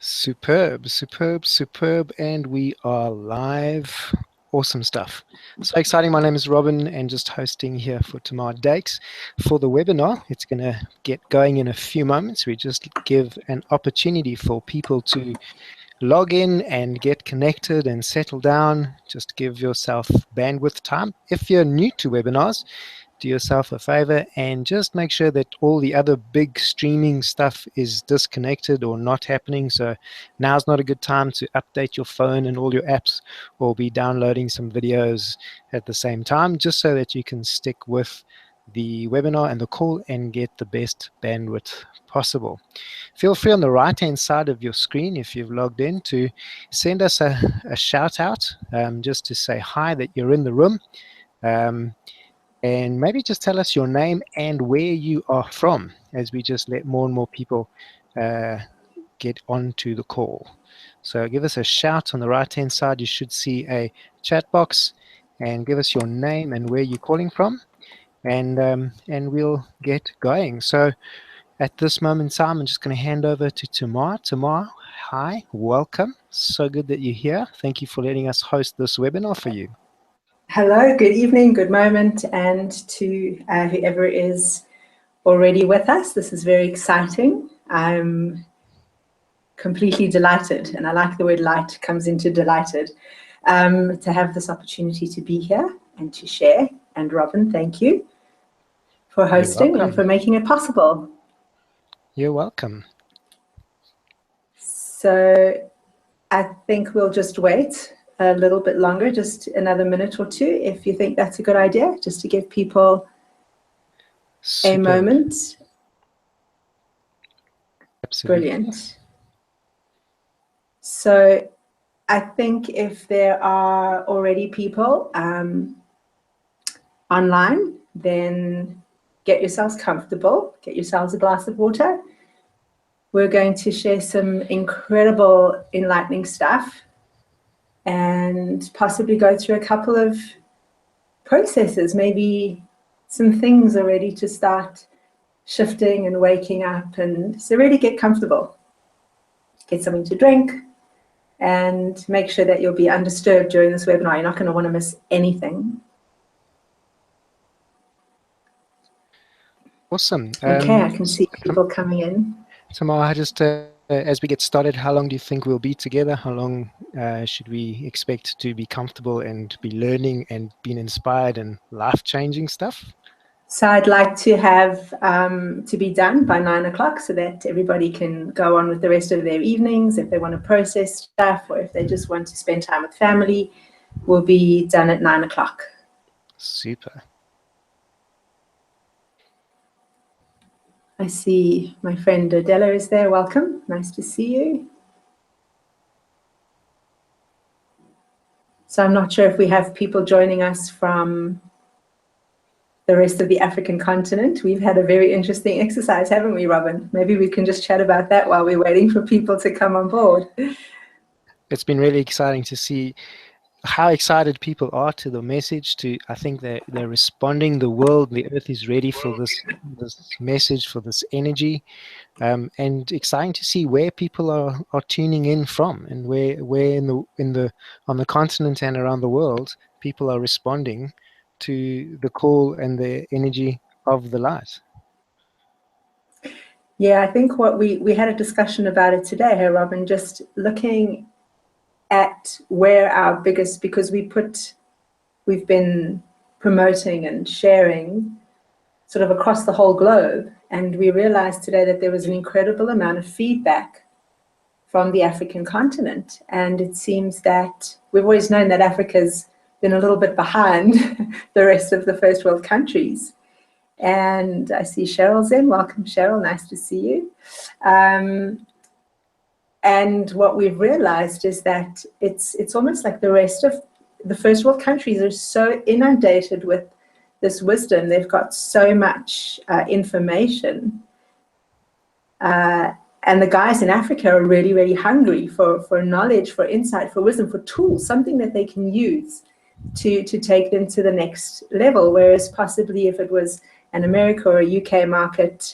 Superb, superb, superb, and we are live. Awesome stuff. So exciting. My name is Robin and just hosting here for tomorrow dates for the webinar. It's going to get going in a few moments. We just give an opportunity for people to log in and get connected and settle down. Just give yourself bandwidth time. If you're new to webinars, do yourself a favor and just make sure that all the other big streaming stuff is disconnected or not happening. So now's not a good time to update your phone and all your apps or be downloading some videos at the same time, just so that you can stick with the webinar and the call and get the best bandwidth possible. Feel free on the right hand side of your screen, if you've logged in, to send us a shout out, just to say hi, that you're in the room. And maybe just tell us your name and where you are from, as we just let more and more people get onto the call. So give us a shout on the right-hand side. You should see a chat box, and give us your name and where you're calling from, and we'll get going. So at this moment in time, I'm just going to hand over to Tamar. Tamar, hi, welcome. So good that you're here. Thank you for letting us host this webinar for you. Hello, good evening, good moment, and to whoever is already with us. This is very exciting. I'm completely delighted, and I like the word light comes into delighted, to have this opportunity to be here and to share. And Robin, thank you for hosting and for making it possible. You're welcome. So I think we'll just wait a little bit longer, just another minute or two, if you think that's a good idea, just to give people a moment. Absolutely. Brilliant. So I think if there are already people online, then get yourselves comfortable, get yourselves a glass of water. We're going to share some incredible, enlightening stuff, and possibly go through a couple of processes, maybe some things are ready to start shifting and waking up. And so really get comfortable, get something to drink, and make sure that you'll be undisturbed during this webinar. You're not going to want to miss anything. Awesome. Okay, I can see people coming in. Tamar, just as we get started, how long do you think we'll be together? How long should we expect to be comfortable and be learning and being inspired and life-changing stuff? So I'd like to have to be done by 9 o'clock, so that everybody can go on with the rest of their evenings. If they want to process stuff, or if they just want to spend time with family, we'll be done at 9 o'clock. Super. I see my friend Adela is there. Welcome. Nice to see you. So I'm not sure if we have people joining us from the rest of the African continent. We've had a very interesting exercise, haven't we, Robin? Maybe we can just chat about that while we're waiting for people to come on board. It's been really exciting to see how excited people are to the message. I think they're responding. The world, the earth is ready for this message, for this energy, and exciting to see where people are tuning in from, and where on the continent and around the world people are responding to the call and the energy of the light. Yeah, I think what we had a discussion about it today, hey, Robin, just looking at where our biggest, because we've been promoting and sharing sort of across the whole globe, and we realized today that there was an incredible amount of feedback from the African continent. And it seems that we've always known that Africa's been a little bit behind the rest of the first world countries. And I see Cheryl's in. Welcome, Cheryl. Nice to see you. And what we've realized is that it's almost like the rest of the first world countries are so inundated with this wisdom. They've got so much information. And the guys in Africa are really, really hungry for knowledge, for insight, for wisdom, for tools, something that they can use to take them to the next level. Whereas possibly if it was an America or a UK market,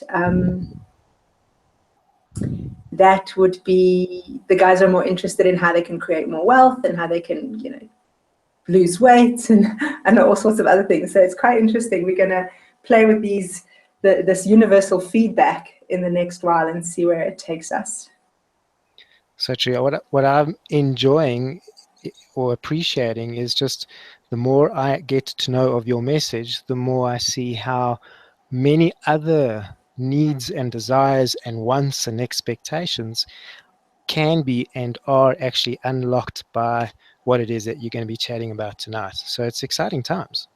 that would be, the guys are more interested in how they can create more wealth and how they can, you know, lose weight and all sorts of other things. So it's quite interesting. We're going to play with this universal feedback in the next while and see where it takes us. So true. What I'm enjoying or appreciating is just the more I get to know of your message, the more I see how many other needs and desires and wants and expectations can be and are actually unlocked by what it is that you're going to be chatting about tonight. So it's exciting times.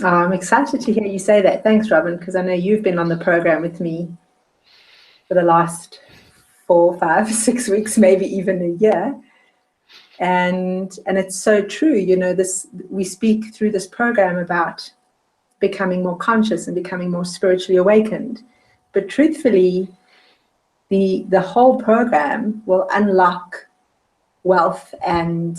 Oh, I'm excited to hear you say that. Thanks, Robin, because I know you've been on the program with me for the last 4, 5, 6 weeks, maybe even a year. And it's so true. You know, we speak through this program about becoming more conscious and becoming more spiritually awakened. But truthfully, the whole program will unlock wealth and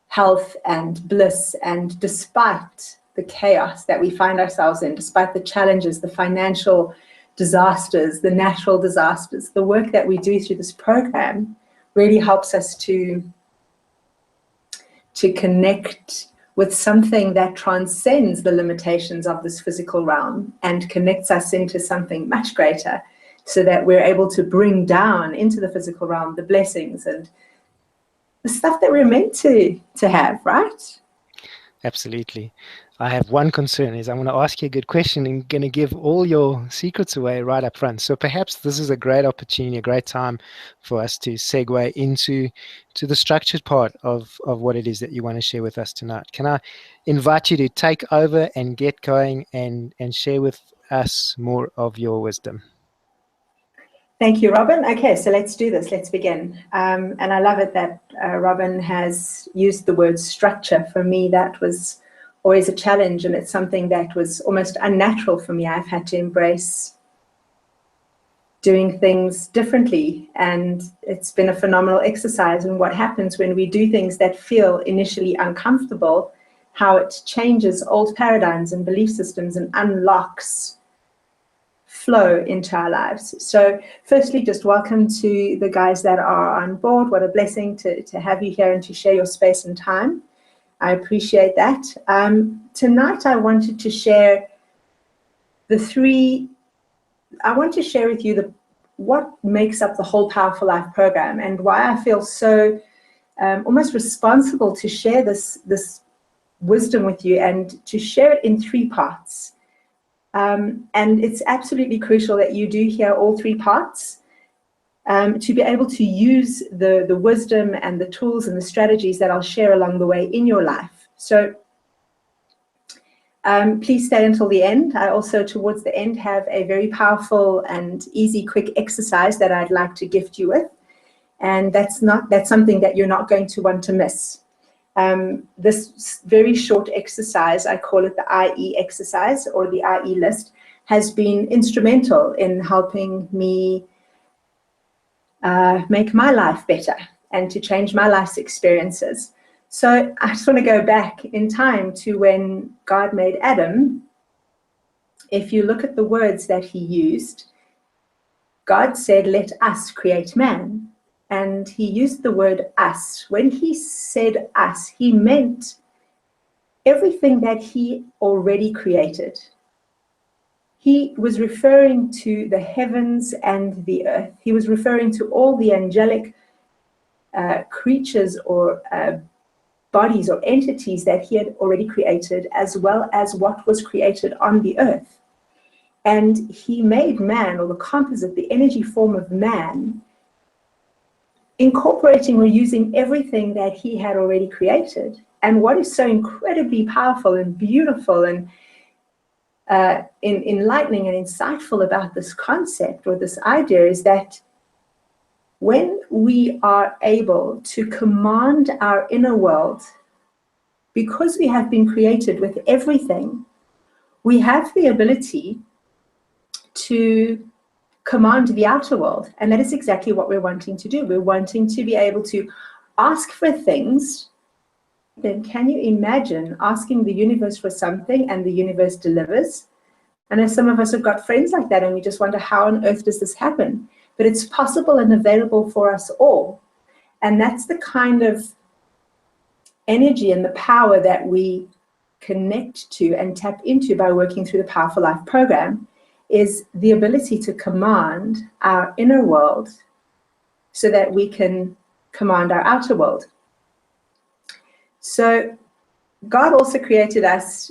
health and bliss, and despite the chaos that we find ourselves in, despite the challenges, the financial disasters, the natural disasters, the work that we do through this program really helps us to connect with something that transcends the limitations of this physical realm and connects us into something much greater, so that we're able to bring down into the physical realm the blessings and the stuff that we're meant to have, right? Absolutely. I have one concern is I'm going to ask you a good question and going to give all your secrets away right up front. So perhaps this is a great opportunity, a great time for us to segue into the structured part of what it is that you want to share with us tonight. Can I invite you to take over and get going and share with us more of your wisdom? Thank you, Robin. Okay, so let's do this. Let's begin. And I love it that Robin has used the word structure. For me, that was always a challenge, and it's something that was almost unnatural for me. I've had to embrace doing things differently, and it's been a phenomenal exercise. And what happens when we do things that feel initially uncomfortable, how it changes old paradigms and belief systems and unlocks flow into our lives. So firstly, just welcome to the guys that are on board. What a blessing to have you here and to share your space and time. I appreciate that. Tonight I wanted to share I want to share with you what makes up the whole Powerful Life program, and why I feel so almost responsible to share this wisdom with you, and to share it in 3 parts. And it's absolutely crucial that you do hear all 3 parts to be able to use the wisdom and the tools and the strategies that I'll share along the way in your life. So please stay until the end. I also, towards the end, have a very powerful and easy, quick exercise that I'd like to gift you with. And that's something that you're not going to want to miss. This very short exercise, I call it the IE exercise, or the IE list, has been instrumental in helping me make my life better and to change my life's experiences. So I just want to go back in time to when God made Adam. If you look at the words that he used, God said, "Let us create man." And he used the word us. When he said us, he meant everything that he already created. He was referring to the heavens and the earth. He was referring to all the angelic creatures or bodies or entities that he had already created, as well as what was created on the earth. And he made man, or the composite, the energy form of man, incorporating or using everything that he had already created. And what is so incredibly powerful and beautiful and enlightening and insightful about this concept or this idea is that when we are able to command our inner world, because we have been created with everything, we have the ability to command the outer world. And that is exactly what we're wanting to do. We're wanting to be able to ask for things. Then can you imagine asking the universe for something and the universe delivers? I know some of us have got friends like that, and we just wonder, how on earth does this happen? but it's possible and available for us all. And that's the kind of energy and the power that we connect to and tap into by working through the Powerful Life program, is the ability to command our inner world so that we can command our outer world. So God also created us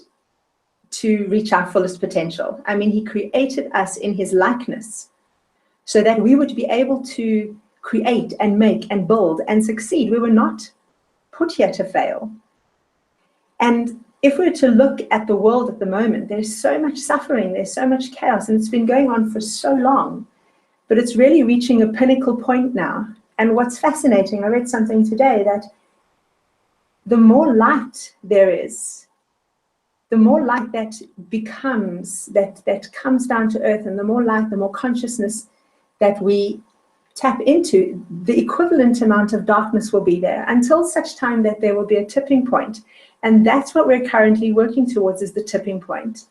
to reach our fullest potential. I mean, he created us in his likeness so that we would be able to create and make and build and succeed. We were not put here to fail. And if we were to look at the world at the moment, there's so much suffering, there's so much chaos, and it's been going on for so long, but it's really reaching a pinnacle point now. And what's fascinating, I read something today that the more light there is, the more light that becomes, that comes down to earth, and the more light, the more consciousness that we tap into, the equivalent amount of darkness will be there until such time that there will be a tipping point. And that's what we're currently working towards, is the tipping point.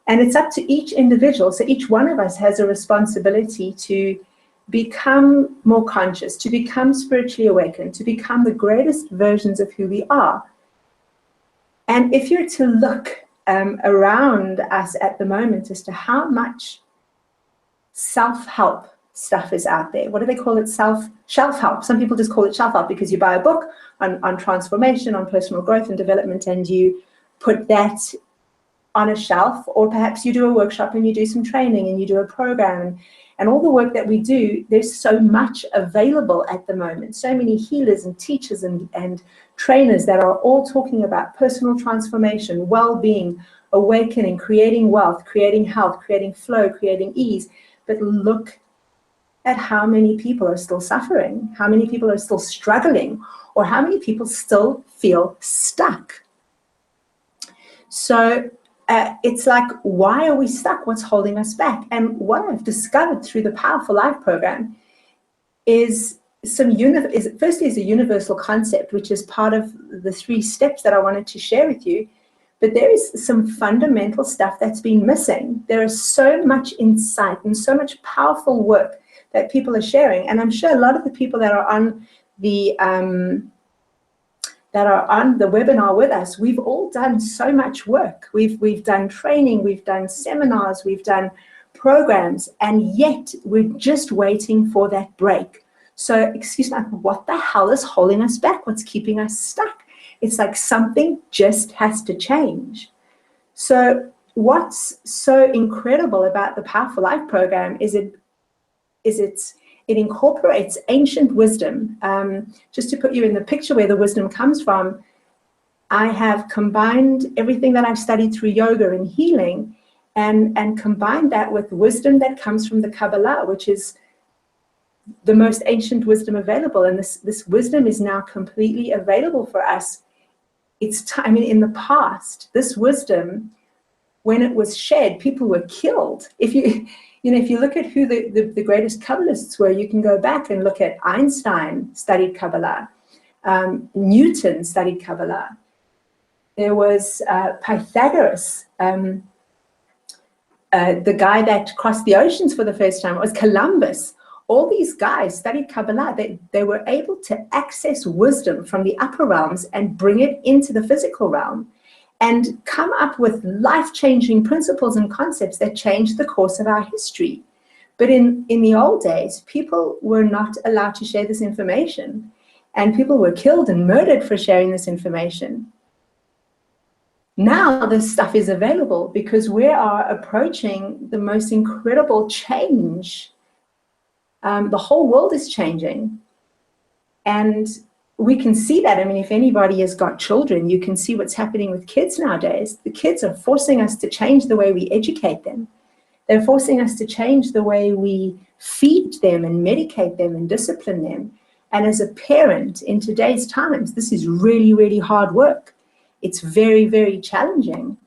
And it's up to each individual. So each one of us has a responsibility to become more conscious, to become spiritually awakened, to become the greatest versions of who we are. And if you're to look around us at the moment as to how much self-help stuff is out there. What do they call it? Shelf-help. Some people just call it shelf-help because you buy a book on transformation, on personal growth and development, and you put that on a shelf, or perhaps you do a workshop and you do some training and you do a program. And all the work that we do, there's so much available at the moment. So many healers and teachers and trainers that are all talking about personal transformation, well-being, awakening, creating wealth, creating health, creating flow, creating ease. But look at how many people are still suffering, how many people are still struggling, or how many people still feel stuck. So it's like, why are we stuck? What's holding us back? And what I've discovered through the Powerful Life program is firstly is a universal concept, which is part of the 3 steps that I wanted to share with you. But there is some fundamental stuff that's been missing. There is so much insight and so much powerful work that people are sharing. And I'm sure a lot of the people that are on the webinar with us, we've all done so much work. We've done training, we've done seminars, we've done programs, and yet we're just waiting for that break. So, excuse me, what the hell is holding us back? What's keeping us stuck? It's like something just has to change. So what's so incredible about the Powerful Life program is it incorporates ancient wisdom. Just to put you in the picture where the wisdom comes from, I have combined everything that I've studied through yoga and healing and combined that with wisdom that comes from the Kabbalah, which is the most ancient wisdom available. And this wisdom is now completely available for us. In the past, this wisdom, when it was shared, people were killed. If you look at who the greatest Kabbalists were, you can go back and look at Einstein studied Kabbalah, Newton studied Kabbalah. There was Pythagoras, the guy that crossed the oceans for the first time. It was Columbus. All these guys studied Kabbalah. They were able to access wisdom from the upper realms and bring it into the physical realm and come up with life-changing principles and concepts that changed the course of our history. But in the old days, people were not allowed to share this information, and people were killed and murdered for sharing this information. Now this stuff is available because we are approaching the most incredible change. The whole world is changing, and we can see that. I mean, if anybody has got children, you can see what's happening with kids nowadays. The kids are forcing us to change the way we educate them. They're forcing us to change the way we feed them and medicate them and discipline them. And as a parent in today's times, this is really, really hard work. It's very, very challenging.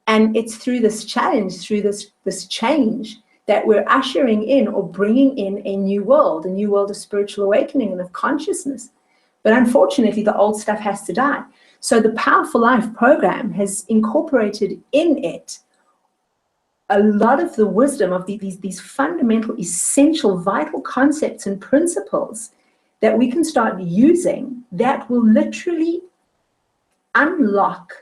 And it's through this challenge, through this change, that we're ushering in or bringing in a new world of spiritual awakening and of consciousness. But unfortunately, the old stuff has to die. So the Powerful Life program has incorporated in it a lot of the wisdom of these fundamental, essential, vital concepts and principles that we can start using that will literally unlock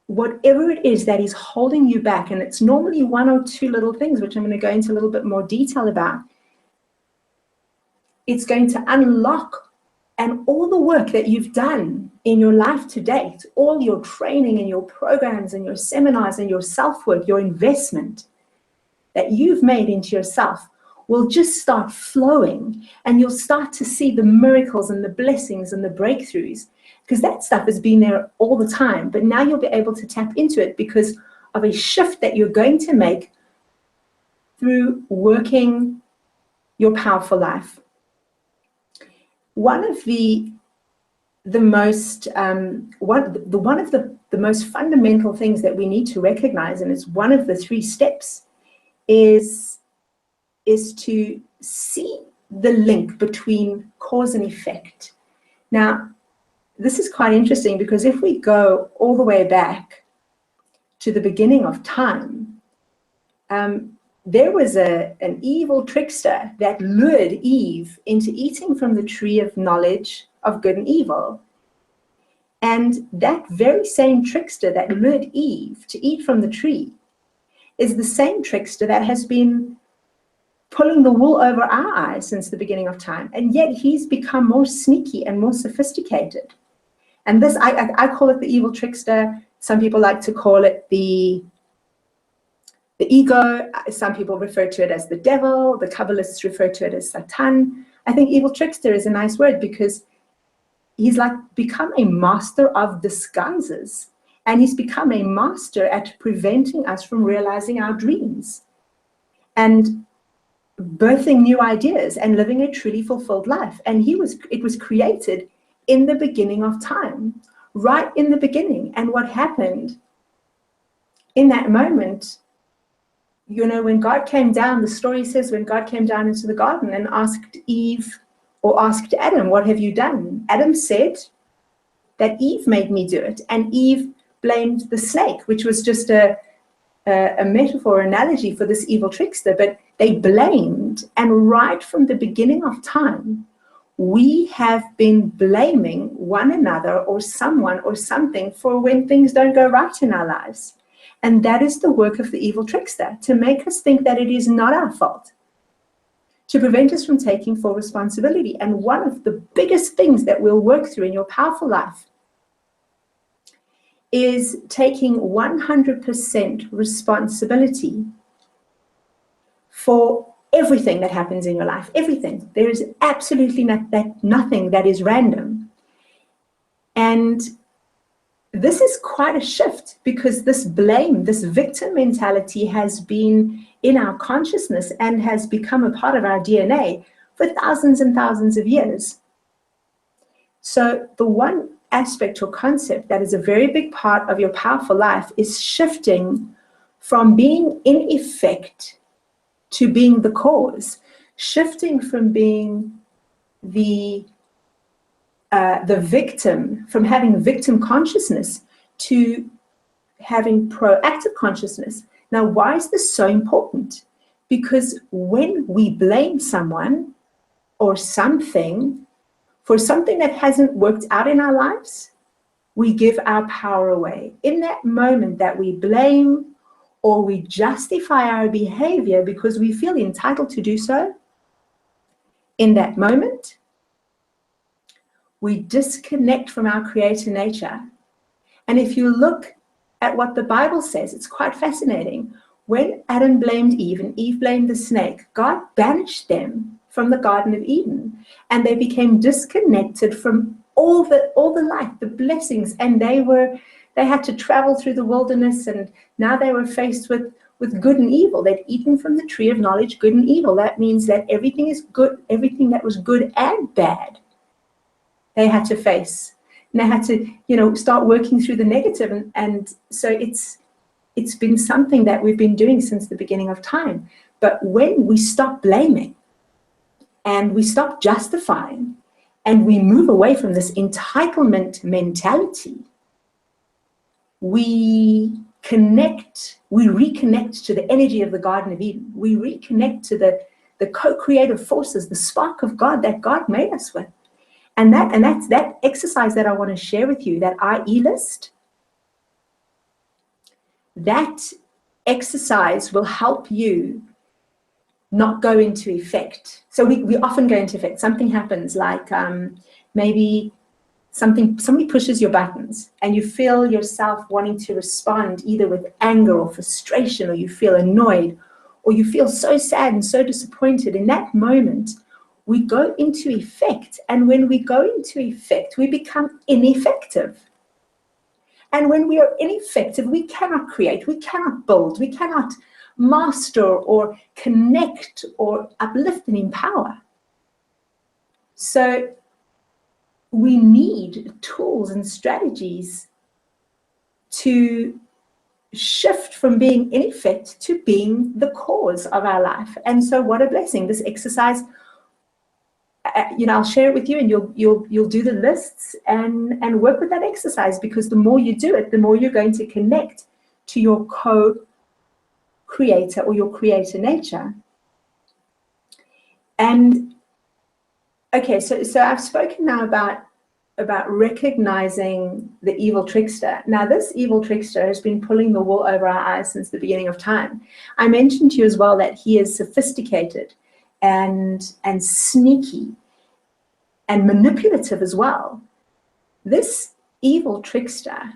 whatever it is that is holding you back. And it's normally one or two little things, which I'm going to go into a little bit more detail about. It's going to unlock, and all the work that you've done in your life to date, all your training and your programs and your seminars and your self-work, your investment that you've made into yourself will just start flowing, and you'll start to see the miracles and the blessings and the breakthroughs, because that stuff has been there all the time, but now you'll be able to tap into it because of a shift that you're going to make through working your powerful life. One of the most fundamental things that we need to recognize, and it's one of the 3 steps, is to see the link between cause and effect. Now, this is quite interesting, because if we go all the way back to the beginning of time, there was an evil trickster that lured Eve into eating from the tree of knowledge of good and evil. And that very same trickster that lured Eve to eat from the tree is the same trickster that has been pulling the wool over our eyes since the beginning of time. And yet he's become more sneaky and more sophisticated. And this, I call it the evil trickster. Some people like to call it the ego. Some people refer to it as the devil. The Kabbalists refer to it as Satan. I think evil trickster is a nice word, because he's like become a master of disguises. And he's become a master at preventing us from realizing our dreams and birthing new ideas and living a truly fulfilled life. And it was created in the beginning of time, right in the beginning. And what happened in that moment, when God came down, the story says when God came down into the garden and asked Eve, or asked Adam, what have you done? Adam said that Eve made me do it. And Eve blamed the snake, which was just a metaphor, analogy for this evil trickster. But they blamed, and right from the beginning of time, we have been blaming one another or someone or something for when things don't go right in our lives. And that is the work of the evil trickster, to make us think that it is not our fault, to prevent us from taking full responsibility. And one of the biggest things that we'll work through in your powerful life is taking 100% responsibility for everything that happens in your life. Everything. There is absolutely nothing that is random. And this is quite a shift, because this blame, this victim mentality has been in our consciousness and has become a part of our DNA for thousands and thousands of years. So the one aspect or concept that is a very big part of your powerful life is shifting from being in effect to being the cause, shifting from being the victim, from having victim consciousness to having proactive consciousness. Now, why is this so important? Because when we blame someone or something for something that hasn't worked out in our lives, we give our power away. In that moment that we blame or we justify our behavior because we feel entitled to do so, in that moment, we disconnect from our creator nature. And if you look at what the Bible says, it's quite fascinating. When Adam blamed Eve and Eve blamed the snake, God banished them from the Garden of Eden, and they became disconnected from all the light, the blessings, and they had to travel through the wilderness, and now they were faced with good and evil. They'd eaten from the tree of knowledge, good and evil. That means that everything is good, everything that was good and bad, they had to face. And they had to, start working through the negative. And so it's been something that we've been doing since the beginning of time. But when we stop blaming and we stop justifying and we move away from this entitlement mentality, we we reconnect to the energy of the Garden of Eden. We reconnect to the co-creative forces, the spark of God that God made us with. And that's that exercise that I want to share with you, that IE list. That exercise will help you not go into effect. So we often go into effect. Something happens, like maybe somebody pushes your buttons and you feel yourself wanting to respond either with anger or frustration, or you feel annoyed, or you feel so sad and so disappointed. In that moment, we go into effect. And when we go into effect, we become ineffective. And when we are ineffective, we cannot create, we cannot build, we cannot master or connect or uplift and empower. So we need tools and strategies to shift from being in effect to being the cause of our life. And so what a blessing. This exercise, I'll share it with you, and you'll do the lists and work with that exercise, because the more you do it, the more you're going to connect to your co-creator or your creator nature. And okay, so I've spoken now about recognizing the evil trickster. Now, this evil trickster has been pulling the wool over our eyes since the beginning of time. I mentioned to you as well that he is sophisticated and sneaky and manipulative as well. This evil trickster,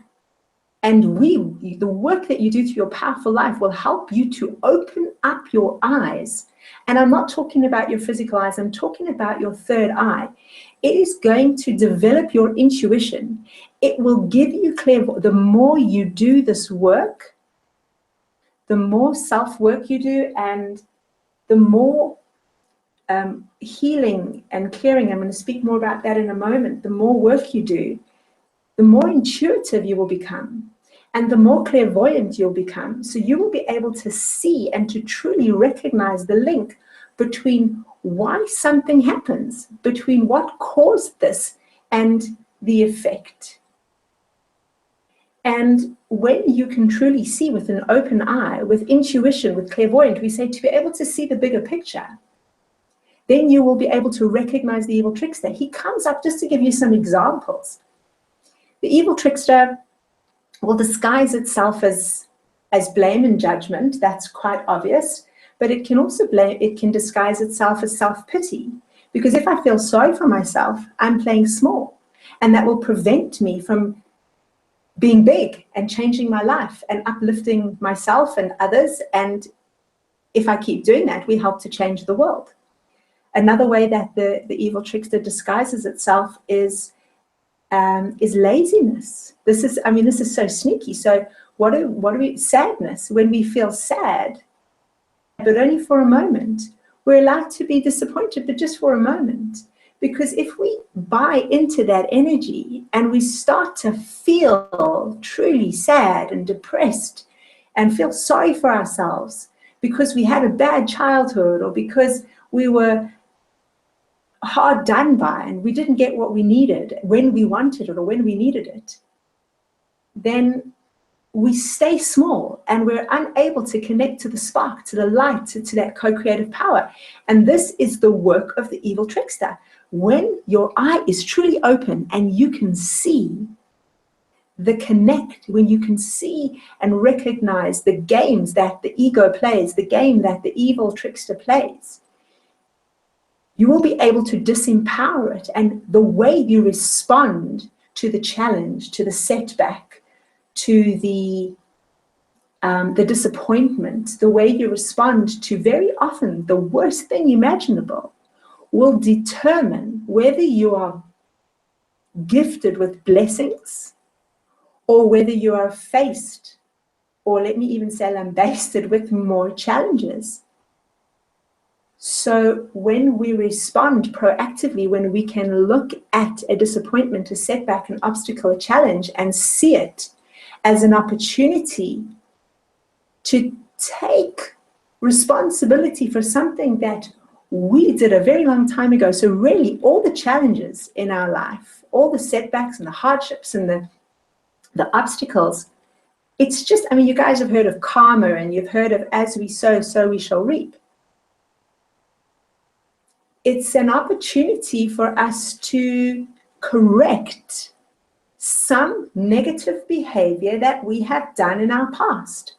and the work that you do through your powerful life will help you to open up your eyes. And I'm not talking about your physical eyes, I'm talking about your third eye. It is going to develop your intuition. It will give you the more you do this work, the more self-work you do, and the more healing and clearing, I'm going to speak more about that in a moment, the more work you do, the more intuitive you will become, and the more clairvoyant you'll become. So you will be able to see and to truly recognize the link between why something happens, between what caused this and the effect. And when you can truly see with an open eye, with intuition, with clairvoyant, we say to be able to see the bigger picture, then you will be able to recognize the evil trickster. He comes up, just to give you some examples. The evil trickster will disguise itself as blame and judgment. That's quite obvious. But it can also disguise itself as self-pity. Because if I feel sorry for myself, I'm playing small. And that will prevent me from being big and changing my life and uplifting myself and others. And if I keep doing that, we help to change the world. Another way that the evil trickster disguises itself is laziness. This is so sneaky. So what do we, sadness, when we feel sad, but only for a moment, we're allowed to be disappointed, but just for a moment. Because if we buy into that energy and we start to feel truly sad and depressed and feel sorry for ourselves because we had a bad childhood, or because we were hard done by and we didn't get what we needed when we wanted it or when we needed it, then we stay small and we're unable to connect to the spark, to the light, to that co-creative power. And this is the work of the evil trickster. When your eye is truly open and you can see the connect, when you can see and recognize the games that the ego plays, the game that the evil trickster plays, you will be able to disempower it. And the way you respond to the challenge, to the setback, to the disappointment, the way you respond to very often the worst thing imaginable, will determine whether you are gifted with blessings or whether you are faced, or let me even say lambasted, with more challenges. So when we respond proactively, when we can look at a disappointment, a setback, an obstacle, a challenge, and see it as an opportunity to take responsibility for something that we did a very long time ago. So really, all the challenges in our life, all the setbacks and the hardships and the obstacles, It's just, I mean, you guys have heard of karma, and you've heard of as we sow, so we shall reap. It's an opportunity for us to correct some negative behavior that we have done in our past,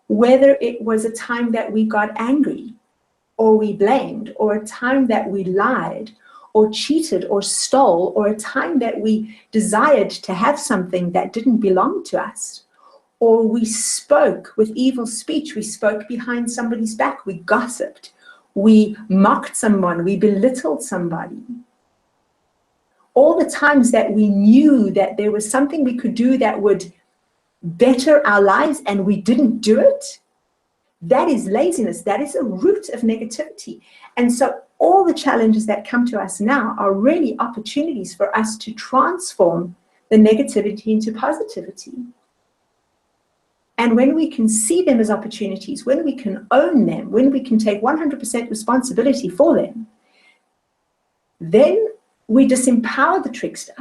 whether it was a time that we got angry, or we blamed, or a time that we lied, or cheated, or stole, or a time that we desired to have something that didn't belong to us, or we spoke with evil speech, we spoke behind somebody's back, we gossiped, we mocked someone, we belittled somebody. All the times that we knew that there was something we could do that would better our lives and we didn't do it, that is laziness. That is a root of negativity. And so all the challenges that come to us now are really opportunities for us to transform the negativity into positivity. And when we can see them as opportunities, when we can own them, when we can take 100% responsibility for them, then we disempower the trickster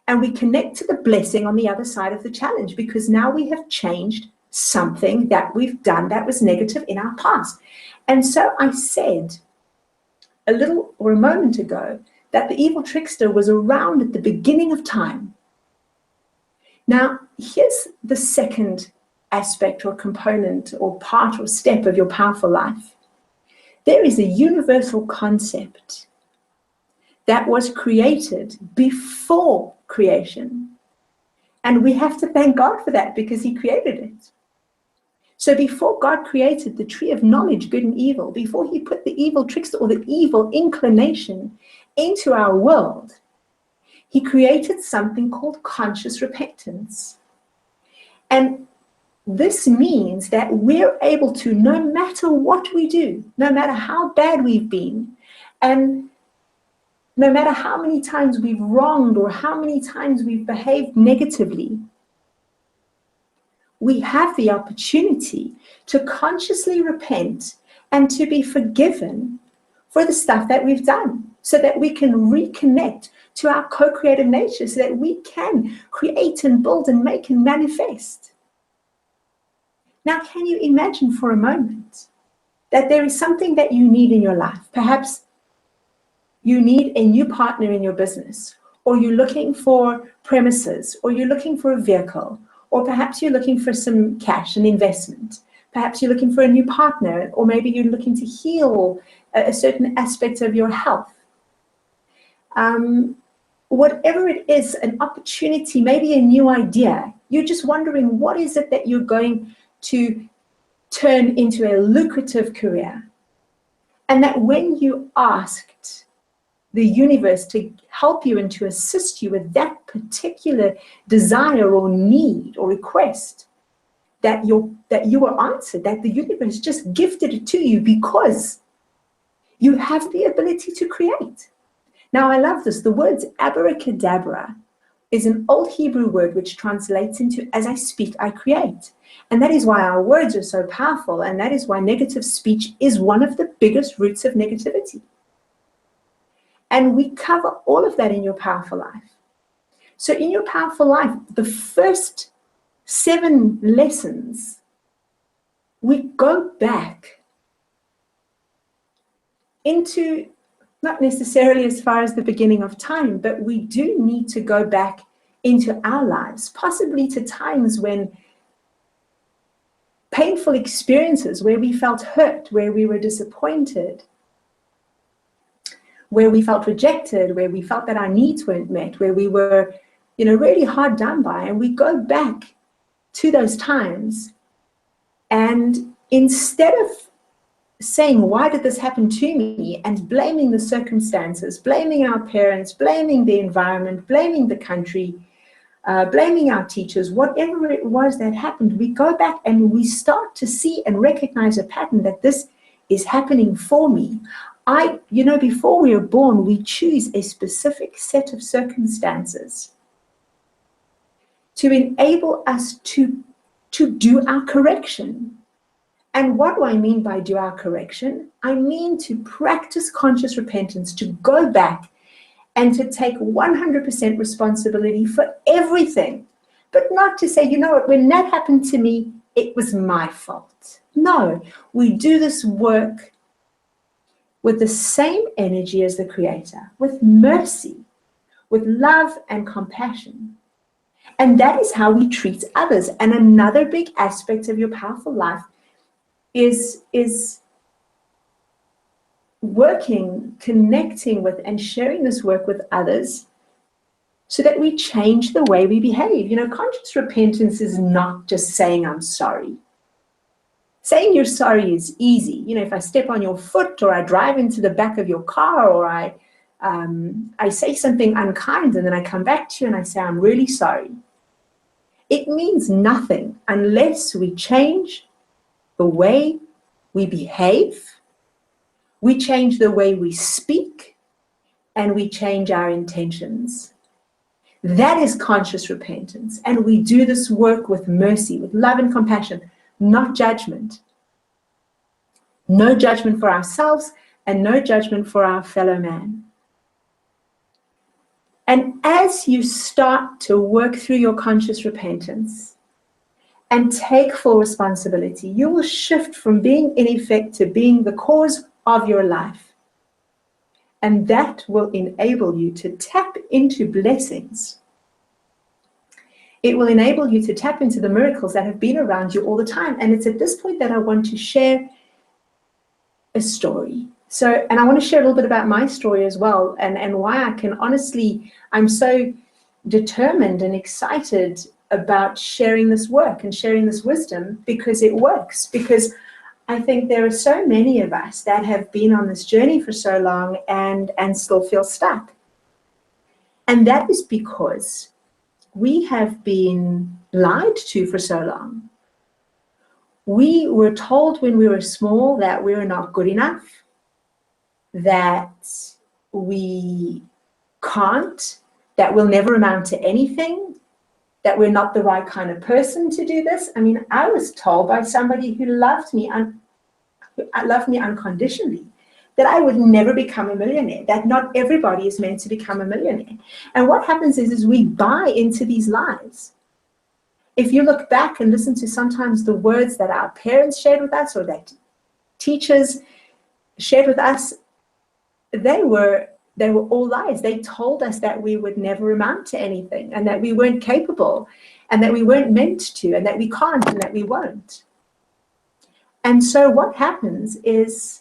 and we connect to the blessing on the other side of the challenge, because now we have changed something that we've done that was negative in our past. And so I said a little or a moment ago that the evil trickster was around at the beginning of time. Now, here's the second aspect or component or part or step of your powerful life. There is a universal concept that was created before creation. And we have to thank God for that, because he created it. So before God created the tree of knowledge, good and evil, before he put the evil trickster or the evil inclination into our world, he created something called conscious repentance. And this means that we're able to, no matter what we do, no matter how bad we've been, and no matter how many times we've wronged or how many times we've behaved negatively, we have the opportunity to consciously repent and to be forgiven for the stuff that we've done, so that we can reconnect to our co-creative nature, so that we can create and build and make and manifest. Now, can you imagine for a moment that there is something that you need in your life? Perhaps you need a new partner in your business, or you're looking for premises, or you're looking for a vehicle, or perhaps you're looking for some cash, an investment. Perhaps you're looking for a new partner, or maybe you're looking to heal a certain aspect of your health. Whatever it is, an opportunity, maybe a new idea. You're just wondering, what is it that you're going to turn into a lucrative career? And that when you asked the universe to help you and to assist you with that particular desire or need or request, that you were answered, that the universe just gifted it to you, because you have the ability to create. Now, I love this. The word abracadabra is an old Hebrew word which translates into, as I speak, I create. And that is why our words are so powerful, and that is why negative speech is one of the biggest roots of negativity. And we cover all of that in your powerful life. So in your powerful life, the first 7 lessons, we go back into, not necessarily as far as the beginning of time, but we do need to go back into our lives, possibly to times when painful experiences, where we felt hurt, where we were disappointed, where we felt rejected, where we felt that our needs weren't met, where we were, really hard done by. And we go back to those times, and instead of saying, why did this happen to me, and blaming the circumstances, blaming our parents, blaming the environment, blaming the country, blaming our teachers, whatever it was that happened, we go back and we start to see and recognize a pattern that this is happening for me. Before we are born, we choose a specific set of circumstances to enable us to do our correction. And what do I mean by do our correction? I mean to practice conscious repentance, to go back and to take 100% responsibility for everything but not to say, you know what, when that happened to me, it was my fault. No, we do this work with the same energy as the Creator, with mercy, with love and compassion. And that is how we treat others. And another big aspect of your powerful life is working, connecting with, and sharing this work with others so that we change the way we behave. You know, conscious repentance is not just saying I'm sorry. Saying you're sorry is easy. You know, if I step on your foot, or I drive into the back of your car, or I say something unkind, and then I come back to you and I say, I'm really sorry. It means nothing unless we change the way we behave, we change the way we speak, and we change our intentions. That is conscious repentance. And we do this work with mercy, with love and compassion, not judgment. No judgment for ourselves and no judgment for our fellow man. And as you start to work through your conscious repentance and take full responsibility, you will shift from being in effect to being the cause of your life. And that will enable you to tap into blessings. It will enable you to tap into the miracles that have been around you all the time. And it's at this point that I want to share a story. And I want to share a little bit about my story as well, and why I can honestly, I'm so determined and excited about sharing this work and sharing this wisdom, because it works. Because I think there are so many of us that have been on this journey for so long and still feel stuck. And that is because we have been lied to for so long. We were told when we were small that we were not good enough, that we can't, that we'll never amount to anything, that we're not the right kind of person to do this. I mean, I was told by somebody who loved me unconditionally that I would never become a millionaire, that not everybody is meant to become a millionaire. And what happens is we buy into these lies. If you look back and listen to sometimes the words that our parents shared with us, or that teachers shared with us, they were all lies. They told us that we would never amount to anything, and that we weren't capable, and that we weren't meant to, and that we can't, and that we won't. And so what happens is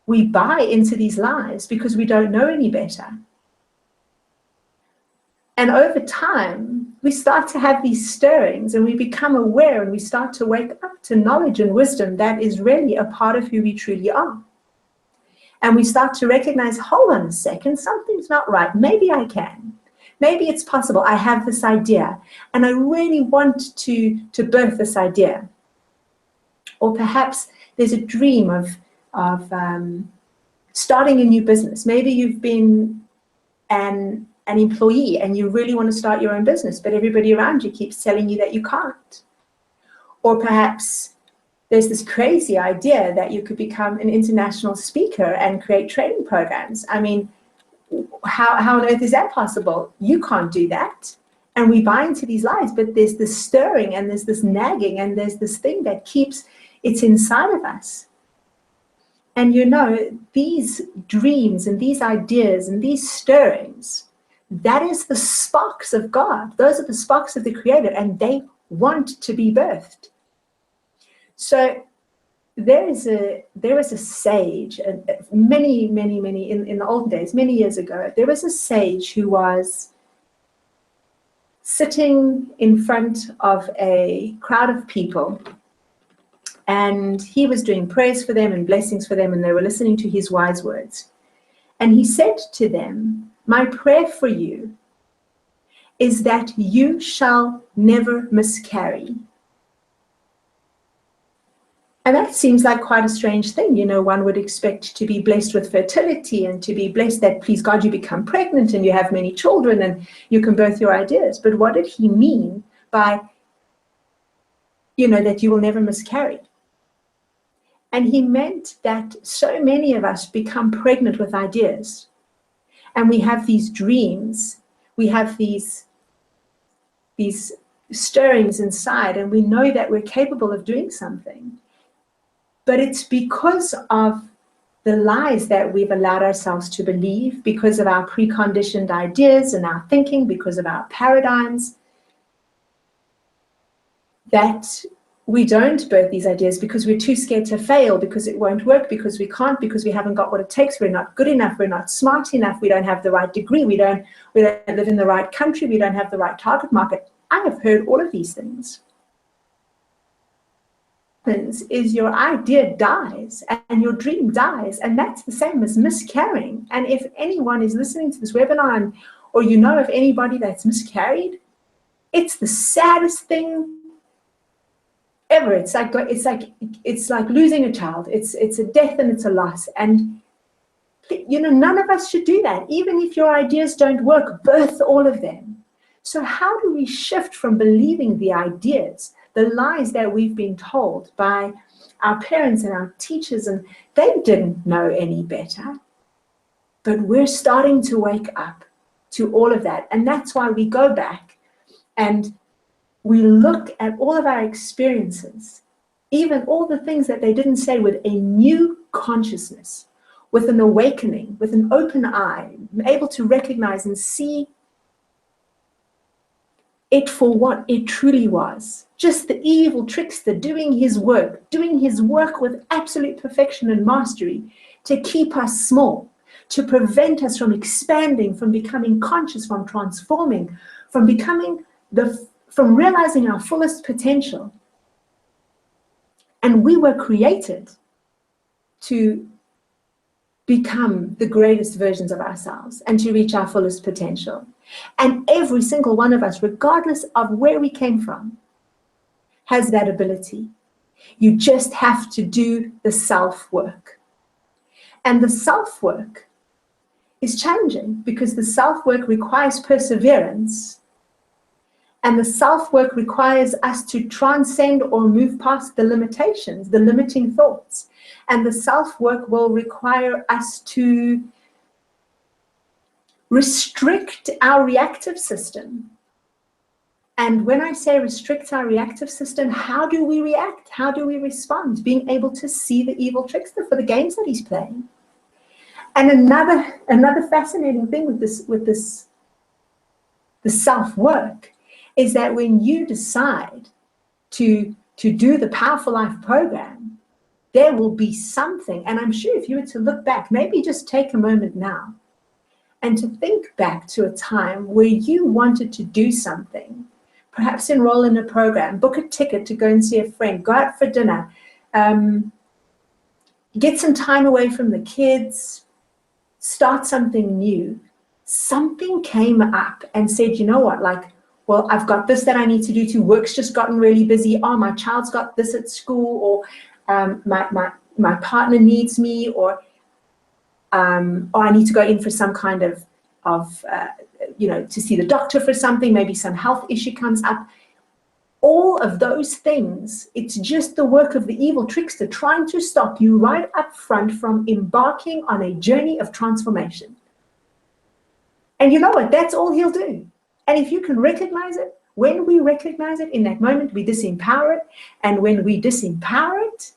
we buy into these lies because we don't know any better. And over time, we start to have these stirrings, and we become aware, and we start to wake up to knowledge and wisdom that is really a part of who we truly are. And we start to recognize, hold on a second, something's not right. Maybe I can. Maybe it's possible. I have this idea, and I really want to birth this idea. Or perhaps there's a dream of starting a new business. Maybe you've been an employee and you really want to start your own business, but everybody around you keeps telling you that you can't. Or perhaps there's this crazy idea that you could become an international speaker and create training programs. I mean, how on earth is that possible? You can't do that. And we buy into these lies, but there's this stirring, and there's this nagging, and there's this thing that keeps, it's inside of us. And you know, these dreams and these ideas and these stirrings, that is the sparks of God. Those are the sparks of the Creator, and they want to be birthed. So there was a sage, many in the old days, many years ago, there was a sage who was sitting in front of a crowd of people, and he was doing prayers for them and blessings for them, and they were listening to his wise words. And he said to them, my prayer for you is that you shall never miscarry. And that seems like quite a strange thing. You know, one would expect to be blessed with fertility, and to be blessed that, please God, you become pregnant and you have many children and you can birth your ideas. But what did he mean by, you know, that you will never miscarry? And he meant that so many of us become pregnant with ideas, and we have these dreams, we have these stirrings inside, and we know that we're capable of doing something. But it's because of the lies that we've allowed ourselves to believe, because of our preconditioned ideas and our thinking, because of our paradigms, that we don't birth these ideas, because we're too scared to fail, because it won't work, because we can't, because we haven't got what it takes, we're not good enough, we're not smart enough, we don't have the right degree, we don't live in the right country, we don't have the right target market. I have heard all of these things. Is your idea dies and your dream dies, and that's the same as miscarrying. And if anyone is listening to this webinar, or you know of anybody that's miscarried, it's the saddest thing ever. It's like losing a child. It's a death and it's a loss. And none of us should do that. Even if your ideas don't work, birth all of them. So how do we shift from believing the ideas, the lies that we've been told by our parents and our teachers, and they didn't know any better, but we're starting to wake up to all of that. And that's why we go back and we look at all of our experiences, even all the things that they didn't say, with a new consciousness, with an awakening, with an open eye, able to recognize and see it for what it truly was. Just the evil trickster doing his work with absolute perfection and mastery to keep us small, to prevent us from expanding, from becoming conscious, from transforming, from realizing our fullest potential. And we were created to become the greatest versions of ourselves and to reach our fullest potential. And every single one of us, regardless of where we came from, has that ability. You just have to do the self-work. And the self-work is challenging, because the self-work requires perseverance, and the self-work requires us to transcend or move past the limitations, the limiting thoughts. And the self-work will require us to restrict our reactive system. And when I say restrict our reactive system, how do we react? How do we respond? Being able to see the evil trickster for the games that he's playing. And another fascinating thing with the self-work is that when you decide to do the Powerful Life program, there will be something. And I'm sure if you were to look back, maybe just take a moment now and to think back to a time where you wanted to do something, perhaps enroll in a program, book a ticket to go and see a friend, go out for dinner, get some time away from the kids, start something new. Something came up and said, you know what, well, I've got this that I need to do too. Work's just gotten really busy. Oh, my child's got this at school, or my partner needs me, or I need to go in for some kind of to see the doctor for something. Maybe some health issue comes up. All of those things, it's just the work of the evil trickster trying to stop you right up front from embarking on a journey of transformation. And you know what? That's all he'll do. And if you can recognize it, when we recognize it in that moment, we disempower it. And when we disempower it,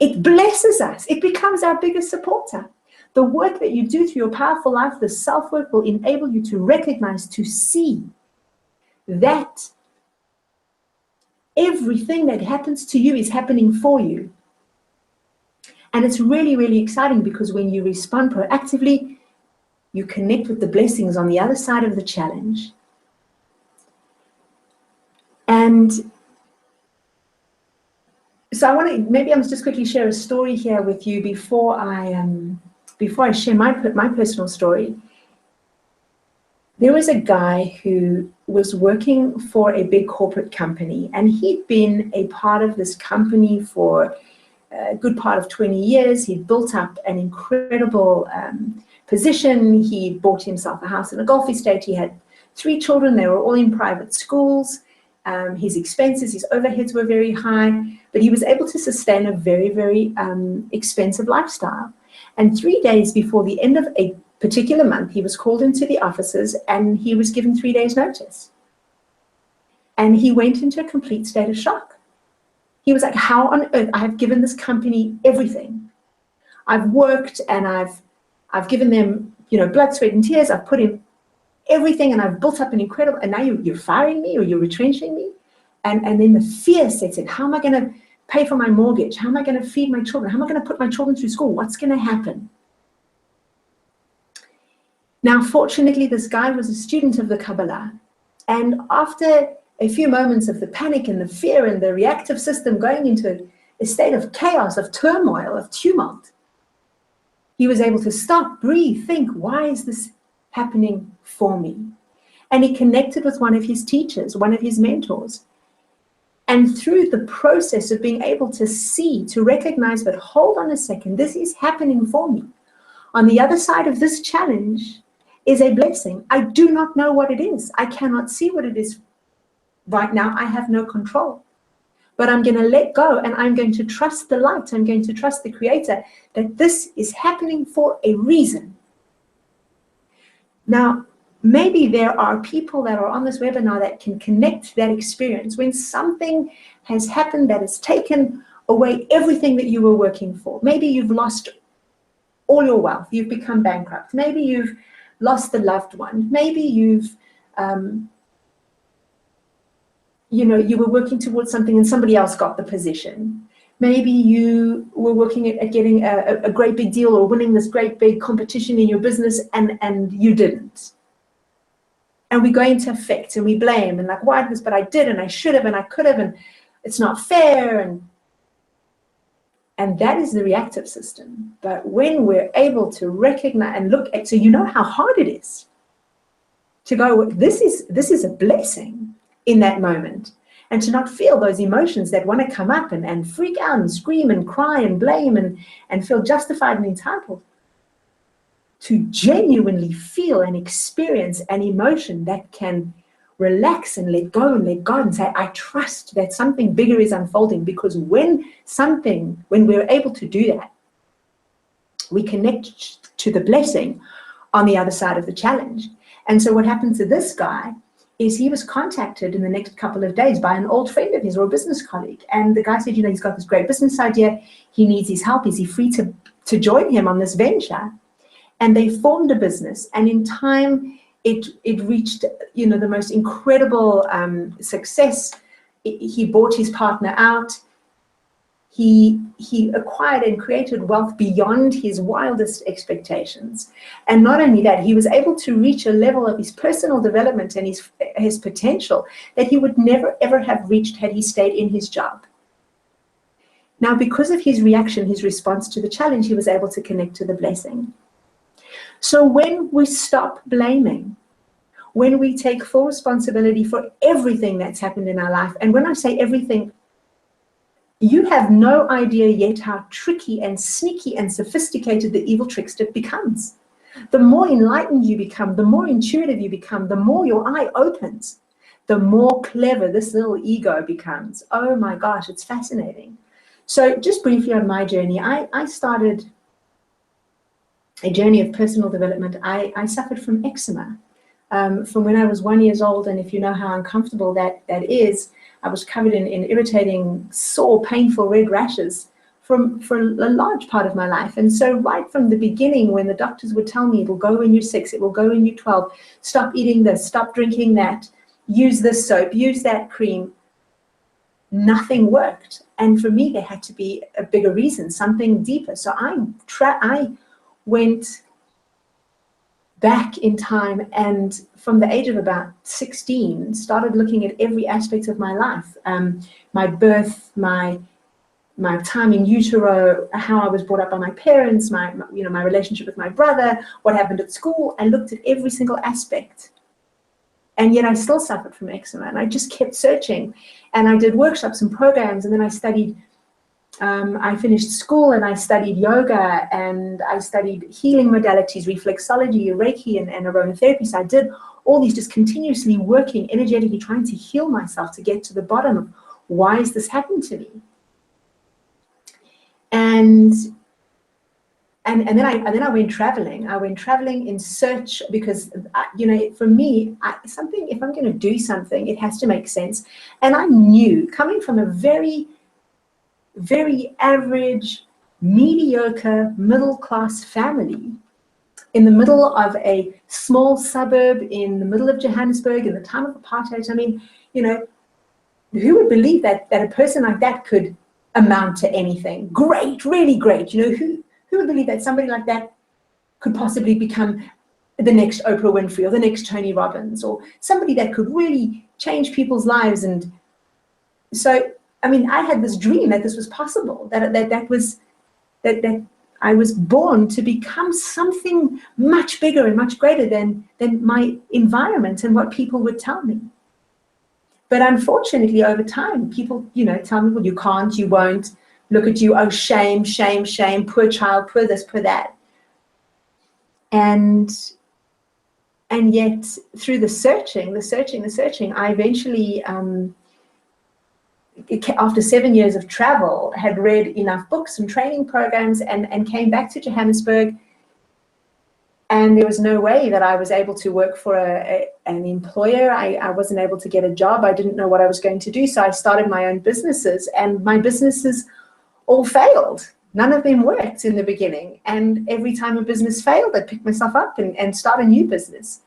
it blesses us. It becomes our biggest supporter. The work that you do through your powerful life, the self-work, will enable you to recognize, to see that everything that happens to you is happening for you. And it's really, really exciting, because when you respond proactively, you connect with the blessings on the other side of the challenge. And so maybe I must just quickly share a story here with you before I share my personal story. There was a guy who was working for a big corporate company, and he'd been a part of this company for a good part of 20 years. He'd built up an incredible position. He bought himself a house in a Gulf estate. He had 3 children. They were all in private schools. His expenses, his overheads were very high, but he was able to sustain a very, very expensive lifestyle. And 3 days before the end of a particular month, he was called into the offices and he was given 3 days' notice. And he went into a complete state of shock. He was like, how on earth? I have given this company everything. I've worked and I've given them, blood, sweat, and tears. I've put in everything and I've built up an incredible, and now you're firing me or you're retrenching me. And then the fear sets in. How am I going to pay for my mortgage? How am I going to feed my children? How am I going to put my children through school? What's going to happen? Now, fortunately, this guy was a student of the Kabbalah. And after a few moments of the panic and the fear and the reactive system going into a state of chaos, of turmoil, of tumult, he was able to stop, breathe, think, why is this happening for me? And he connected with one of his teachers, one of his mentors. And through the process of being able to see, to recognize that, hold on a second, this is happening for me. On the other side of this challenge is a blessing. I do not know what it is. I cannot see what it is right now. I have no control. But I'm going to let go and I'm going to trust the light. I'm going to trust the Creator that this is happening for a reason. Now, maybe there are people that are on this webinar that can connect that experience when something has happened that has taken away everything that you were working for. Maybe you've lost all your wealth. You've become bankrupt. Maybe you've lost a loved one. Maybe you've you were working towards something and somebody else got the position. Maybe you were working at getting a great big deal or winning this great big competition in your business and you didn't. And we go into affect and we blame and like, why did this, but I did and I should have and I could have and it's not fair. And that is the reactive system. But when we're able to recognize and look at, so you know how hard it is to go, this is a blessing in that moment, and to not feel those emotions that want to come up and freak out and scream and cry and blame and feel justified and entitled, to genuinely feel and experience an emotion that can relax and let go and say, I trust that something bigger is unfolding. Because when we're able to do that, we connect to the blessing on the other side of the challenge. And so what happened to this guy is he was contacted in the next couple of days by an old friend of his or a business colleague. And the guy said, he's got this great business idea. He needs his help. Is he free to join him on this venture? And they formed a business. And in time, it reached, the most incredible success. He bought his partner out. He acquired and created wealth beyond his wildest expectations. And not only that, he was able to reach a level of his personal development and his potential that he would never, ever have reached had he stayed in his job. Now, because of his reaction, his response to the challenge, he was able to connect to the blessing. So when we stop blaming, when we take full responsibility for everything that's happened in our life, and when I say everything, you have no idea yet how tricky and sneaky and sophisticated the evil trickster becomes. The more enlightened you become, the more intuitive you become, the more your eye opens, the more clever this little ego becomes. Oh my gosh, it's fascinating. So just briefly on my journey, I started a journey of personal development. I suffered from eczema from when I was 1 year old, and if you know how uncomfortable that is, I was covered in irritating, sore, painful red rashes for a large part of my life. And so right from the beginning, when the doctors would tell me, it will go when you're 6, it will go when you're 12, stop eating this, stop drinking that, use this soap, use that cream, nothing worked. And for me, there had to be a bigger reason, something deeper. So I went back in time, and from the age of about 16, started looking at every aspect of my life, my birth, my time in utero, how I was brought up by my parents, my relationship with my brother, what happened at school. I looked at every single aspect, and yet I still suffered from eczema, and I just kept searching, and I did workshops and programs, and then I studied. I finished school and I studied yoga and I studied healing modalities, reflexology, Reiki, and aromatherapy. So I did all these, just continuously working, energetically trying to heal myself to get to the bottom of why is this happening to me. And then I went traveling. I went traveling in search, because for me, something, if I'm going to do something, it has to make sense. And I knew, coming from a very, very average, mediocre, middle-class family in the middle of a small suburb in the middle of Johannesburg in the time of apartheid. I mean, who would believe that a person like that could amount to anything great, really great? Who would believe that somebody like that could possibly become the next Oprah Winfrey or the next Tony Robbins, or somebody that could really change people's lives? And so, I mean, I had this dream that this was possible, that I was born to become something much bigger and much greater than my environment and what people would tell me. But unfortunately, over time, people, tell me, well, you can't, you won't, look at you, oh, shame, shame, shame, poor child, poor this, poor that. And yet, through the searching, I eventually, after 7 years of travel, had read enough books and training programs and came back to Johannesburg. And there was no way that I was able to work for an employer. I wasn't able to get a job. I didn't know what I was going to do. So I started my own businesses, and my businesses all failed. None of them worked in the beginning. And every time a business failed, I'd pick myself up and start a new business.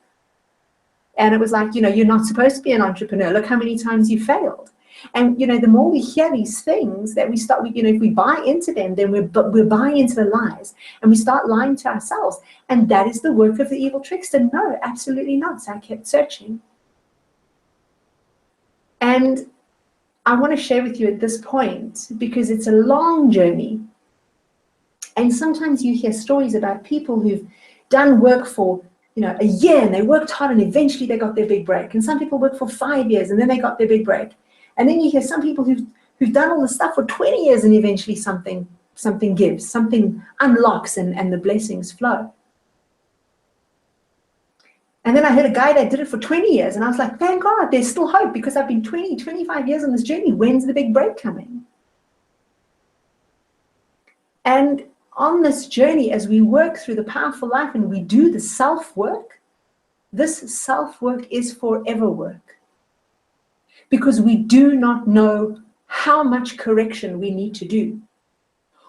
And it was like, you're not supposed to be an entrepreneur. Look how many times you failed. And, the more we hear these things that we start, if we buy into them, then we're buying into the lies, and we start lying to ourselves. And that is the work of the evil trickster. No, absolutely not. So I kept searching. And I want to share with you at this point, because it's a long journey. And sometimes you hear stories about people who've done work for, a year, and they worked hard, and eventually they got their big break. And some people work for 5 years, and then they got their big break. And then you hear some people who've done all this stuff for 20 years, and eventually something gives, something unlocks, and the blessings flow. And then I heard a guy that did it for 20 years, and I was like, thank God, there's still hope, because I've been 25 years on this journey. When's the big break coming? And on this journey, as we work through the powerful life and we do the self-work, this self-work is forever work. Because we do not know how much correction we need to do.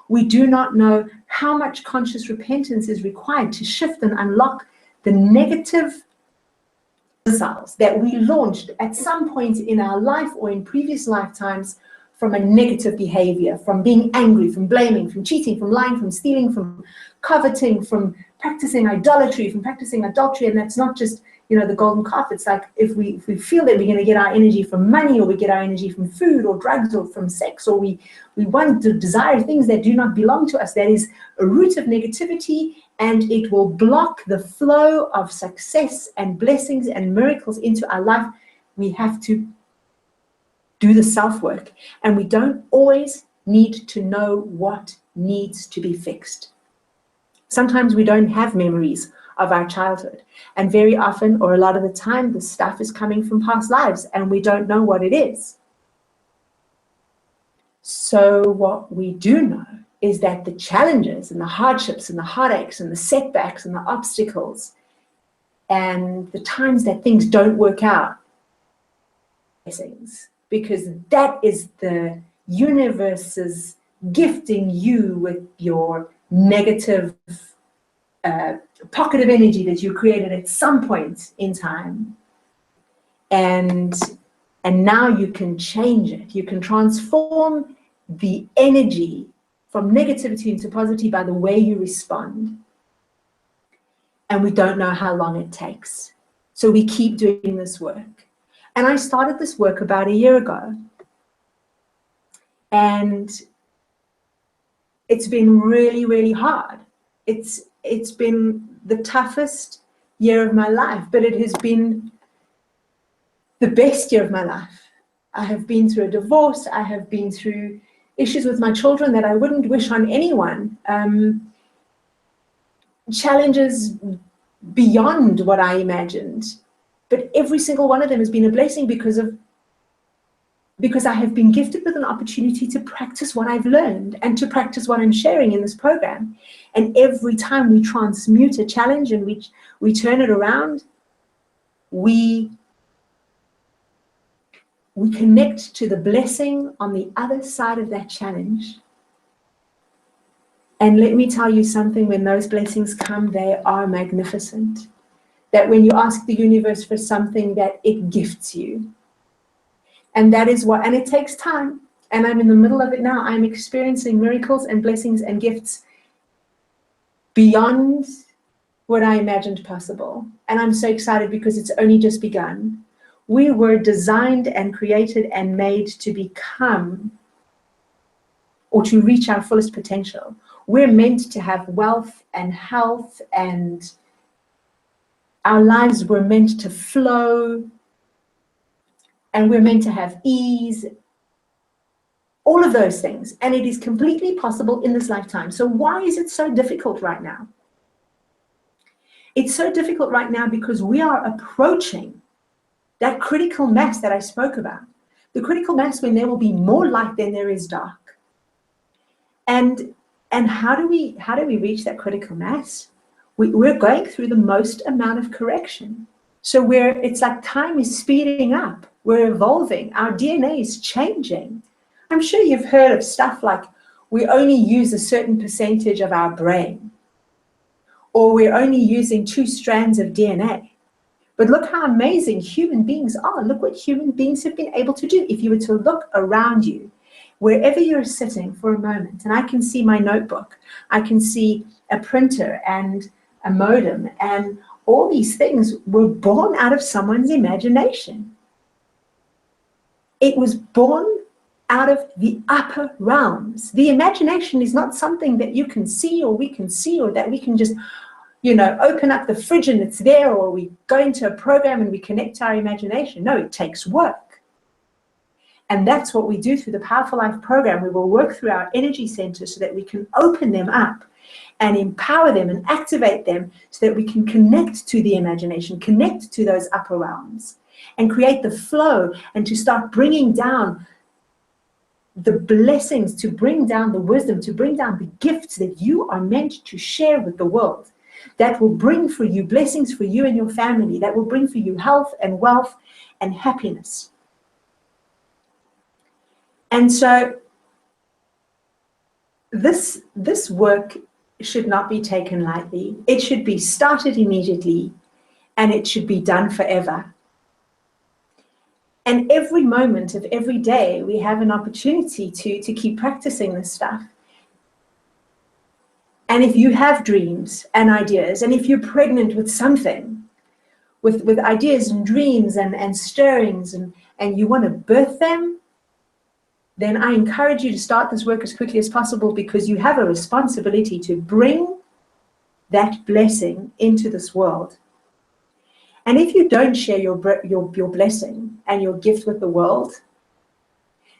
We do not know how much conscious repentance is required to shift and unlock the negative missiles that we launched at some point in our life or in previous lifetimes from a negative behavior, from being angry, from blaming, from cheating, from lying, from stealing, from coveting, from practicing idolatry, from practicing adultery. And that's not just the golden calf. It's like if we feel that we're going to get our energy from money, or we get our energy from food or drugs or from sex, or we want to desire things that do not belong to us, that is a root of negativity, and it will block the flow of success and blessings and miracles into our life. We have to do the self-work, and we don't always need to know what needs to be fixed. Sometimes we don't have memories of our childhood. And very often, or a lot of the time, the stuff is coming from past lives, and we don't know what it is. So what we do know is that the challenges and the hardships and the heartaches and the setbacks and the obstacles and the times that things don't work out, blessings, because that is the universe's gifting you with your negative pocket of energy that you created at some point in time, and now you can change it. You can transform the energy from negativity into positivity by the way you respond. And we don't know how long it takes, so we keep doing this work. And I started this work about a year ago, and it's been really, really hard. It's been the toughest year of my life, but it has been the best year of my life. I have been through a divorce. I have been through issues with my children that I wouldn't wish on anyone. Challenges beyond what I imagined. But every single one of them has been a blessing because of because I have been gifted with an opportunity to practice what I've learned and to practice what I'm sharing in this program. And every time we transmute a challenge and we turn it around, we connect to the blessing on the other side of that challenge. And let me tell you something, when those blessings come, they are magnificent. That when you ask the universe for something, that it gifts you. And that is what, and it takes time. And I'm in the middle of it now. I'm experiencing miracles and blessings and gifts beyond what I imagined possible. And I'm so excited because it's only just begun. We were designed and created and made to become or to reach our fullest potential. We're meant to have wealth and health, and our lives were meant to flow, and we're meant to have ease, all of those things. And it is completely possible in this lifetime. So why is it so difficult right now? It's so difficult right now because we are approaching that critical mass that I spoke about. The critical mass when there will be more light than there is dark. And how do we reach that critical mass? We're going through the most amount of correction. So it's like time is speeding up. We're evolving. Our DNA is changing. I'm sure you've heard of stuff like we only use a certain percentage of our brain, or we're only using 2 strands of DNA. But look how amazing human beings are. Look what human beings have been able to do. If you were to look around you, wherever you're sitting for a moment, and I can see my notebook, I can see a printer and a modem, and all these things were born out of someone's imagination. It was born out of the upper realms. The imagination is not something that you can see or we can see, or that we can just, open up the fridge and it's there, or we go into a program and we connect to our imagination. No, it takes work. And that's what we do through the Powerful Life program. We will work through our energy centers so that we can open them up and empower them and activate them so that we can connect to the imagination, connect to those upper realms, and create the flow, and to start bringing down the blessings, to bring down the wisdom, to bring down the gifts that you are meant to share with the world, that will bring for you blessings for you and your family, that will bring for you health and wealth and happiness. And so this work should not be taken lightly. It should be started immediately, and it should be done forever. And every moment of every day, we have an opportunity to keep practicing this stuff. And if you have dreams and ideas, and if you're pregnant with something, with ideas and dreams and stirrings, and you want to birth them, then I encourage you to start this work as quickly as possible, because you have a responsibility to bring that blessing into this world. And if you don't share your blessing and your gift with the world,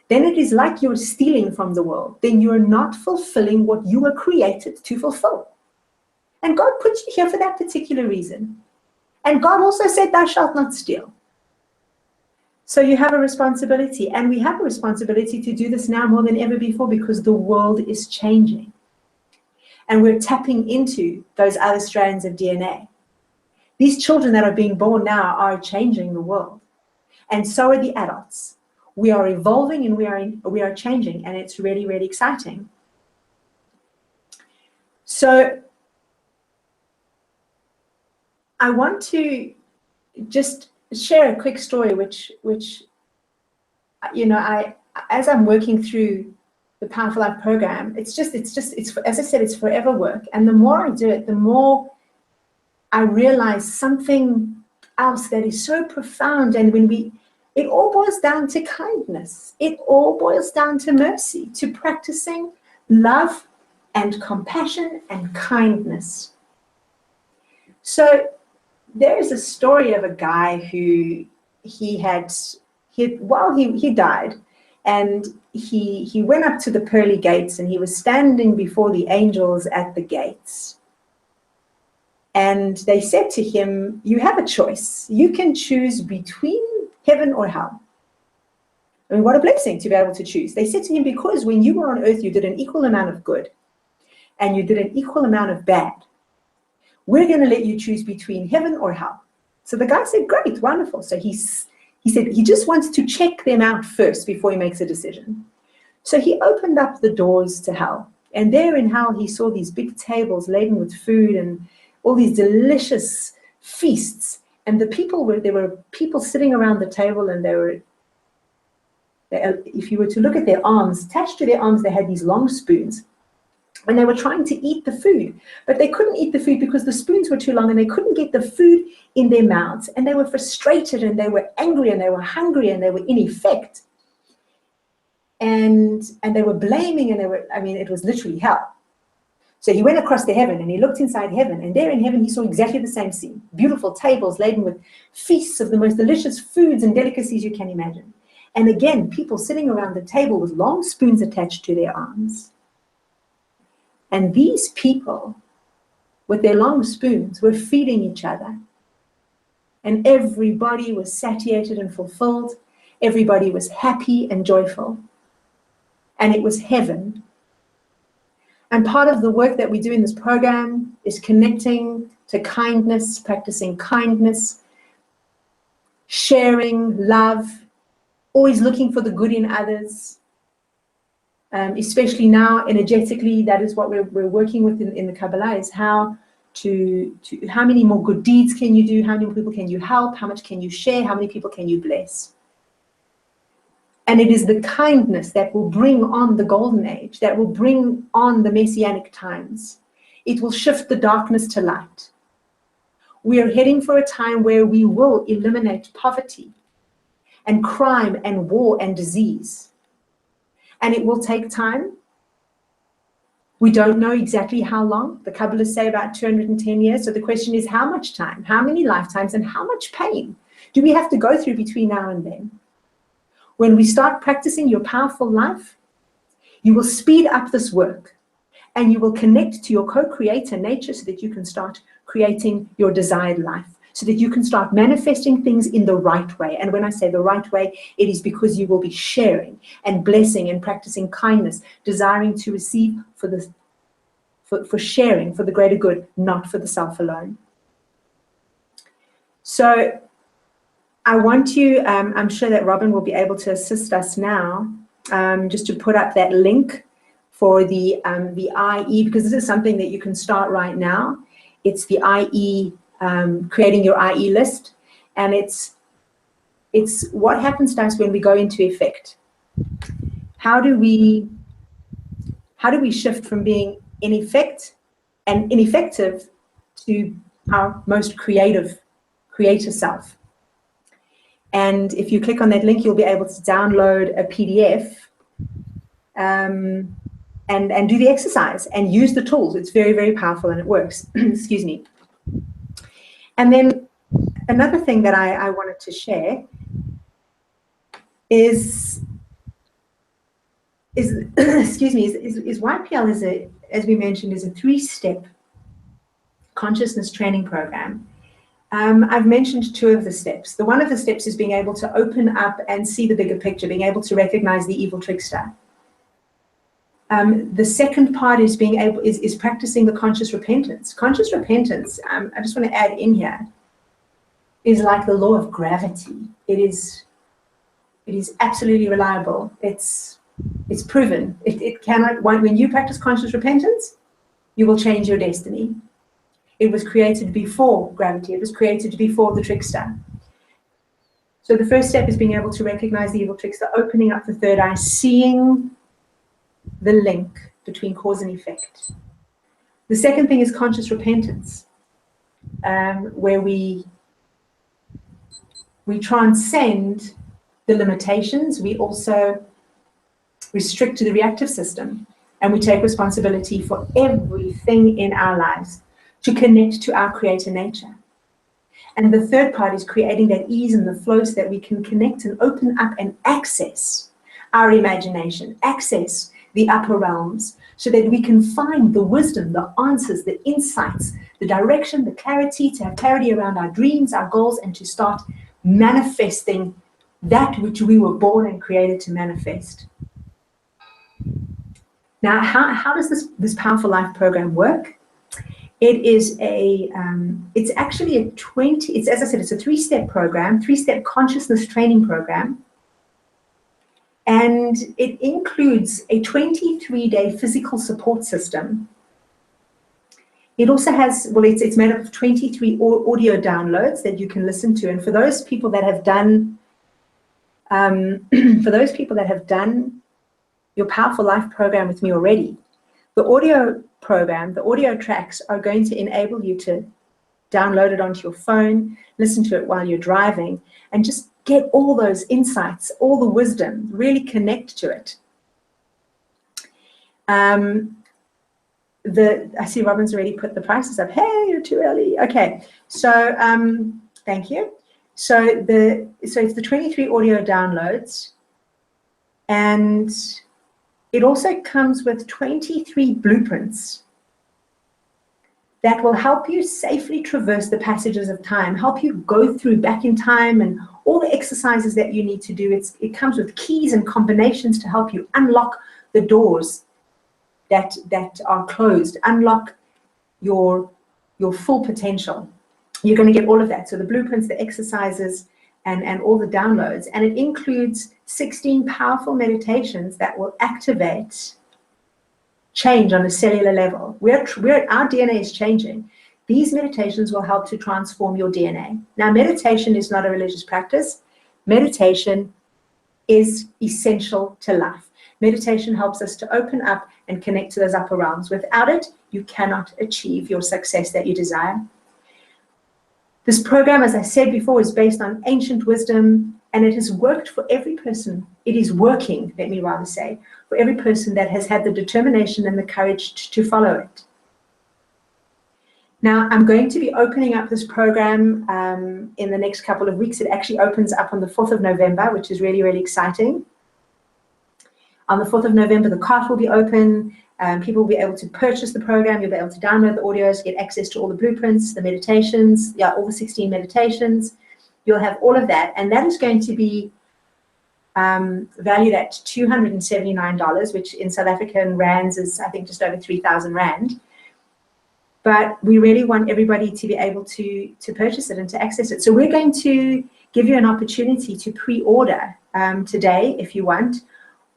then it is like you're stealing from the world. Then you're not fulfilling what you were created to fulfill. And God put you here for that particular reason. And God also said, "Thou shalt not steal." So you have a responsibility, and we have a responsibility to do this now more than ever before, because the world is changing. And we're tapping into those other strands of DNA. These children that are being born now are changing the world. And so are the adults. We are evolving, and we are changing, and it's really, really exciting. So I want to just share a quick story, which as I'm working through the Powerful Life program, it's as I said, it's forever work. And the more I do it, the more I realize something else that is so profound. And it all boils down to kindness. It all boils down to mercy, to practicing love and compassion and kindness. So there is a story of a guy who he died, and he went up to the pearly gates, and he was standing before the angels at the gates. And they said to him, "You have a choice. You can choose between heaven or hell. I mean, what a blessing to be able to choose. They said to him, because when you were on earth, you did an equal amount of good and you did an equal amount of bad. We're going to let you choose between heaven or hell. So the guy said, great, wonderful. So he said he just wants to check them out first before he makes a decision. So he opened up the doors to hell. And there in hell, he saw these big tables laden with food and all these delicious feasts. And there were people sitting around the table, and if you were to look at their arms, attached to their arms, they had these long spoons. And they were trying to eat the food, but they couldn't eat the food because the spoons were too long and they couldn't get the food in their mouths. And they were frustrated and they were angry and they were hungry and they were in effect. And they were blaming and it was literally hell. So he went across to heaven and he looked inside heaven, and there in heaven he saw exactly the same scene. Beautiful tables laden with feasts of the most delicious foods and delicacies you can imagine. And again, people sitting around the table with long spoons attached to their arms. And these people, with their long spoons, were feeding each other. And everybody was satiated and fulfilled. Everybody was happy and joyful. And it was heaven. And part of the work that we do in this program is connecting to kindness, practicing kindness, sharing love, always looking for the good in others. Especially now, energetically, that is what we're working with in the Kabbalah, is how many more good deeds can you do, how many people can you help, how much can you share, how many people can you bless. And it is the kindness that will bring on the golden age, that will bring on the messianic times. It will shift the darkness to light. We are heading for a time where we will eliminate poverty and crime and war and disease. And it will take time. We don't know exactly how long. The Kabbalists say about 210 years. So the question is, how much time, how many lifetimes, and how much pain do we have to go through between now and then? When we start practicing your powerful life, you will speed up this work and you will connect to your co-creator nature so that you can start creating your desired life, so that you can start manifesting things in the right way. And when I say the right way, it is because you will be sharing and blessing and practicing kindness, desiring to receive for sharing, for the greater good, not for the self alone. So I want you, I'm sure that Robin will be able to assist us now, just to put up that link for the IE, because this is something that you can start right now. It's the IE, creating your IE list, and it's what happens to us when we go into effect. How do we shift from being in effect and ineffective to our most creator self? And if you click on that link, you'll be able to download a PDF and do the exercise and use the tools. It's very, very powerful and it works. Excuse me. And then another thing that I wanted to share is excuse me, is YPL as we mentioned, is a 3-step consciousness training program. I've mentioned 2 of the steps. One of the steps is being able to open up and see the bigger picture, being able to recognize the evil trickster. The second part is is practicing the conscious repentance. Conscious repentance, I just want to add in here, is like the law of gravity. It is absolutely reliable. It's proven. It cannot. When you practice conscious repentance, you will change your destiny. It was created before gravity. It was created before the trickster. So the first step is being able to recognize the evil trickster, opening up the third eye, seeing the link between cause and effect. The second thing is conscious repentance, where we transcend the limitations. We also restrict to the reactive system, and we take responsibility for everything in our lives to connect to our creator nature. And the third part is creating that ease and the flow so that we can connect and open up and access our imagination, access the upper realms, so that we can find the wisdom, the answers, the insights, the direction, the clarity, to have clarity around our dreams, our goals, and to start manifesting that which we were born and created to manifest. Now, how does this Powerful Life program work? It is it's actually it's, as I said, it's a 3-step program, 3-step consciousness training program. And it includes a 23-day physical support system. It also has, well, it's made up of 23 audio downloads that you can listen to. And for those people that have done, your Powerful Life program with me already, the audio program, the audio tracks are going to enable you to download it onto your phone, listen to it while you're driving, and just get all those insights, all the wisdom, really connect to it. I see Robin's already put the prices up. Hey, you're too early. Okay, so thank you. So it's the 23 audio downloads, and it also comes with 23 blueprints that will help you safely traverse the passages of time, help you go through back in time and all the exercises that you need to do. It comes with keys and combinations to help you unlock the doors that are closed, unlock your full potential. You're going to get all of that. So the blueprints, the exercises, and all the downloads. And it includes 16 powerful meditations that will activate change on a cellular level. Our DNA is changing. These meditations will help to transform your DNA. Now, meditation is not a religious practice. Meditation is essential to life. Meditation helps us to open up and connect to those upper realms. Without it, you cannot achieve your success that you desire. This program, as I said before, is based on ancient wisdom, and it has worked for every person. It is working, let me rather say, for every person that has had the determination and the courage to follow it. Now, I'm going to be opening up this program in the next couple of weeks. It actually opens up on the 4th of November, which is really, really exciting. On the 4th of November, the cart will be open. People will be able to purchase the program. You'll be able to download the audios, get access to all the blueprints, the meditations, all the 16 meditations. You'll have all of that. And that is going to be valued at $279, which in South African rands is, I think, just over 3,000 Rand. But we really want everybody to be able to purchase it and to access it. So we're going to give you an opportunity to pre-order today, if you want,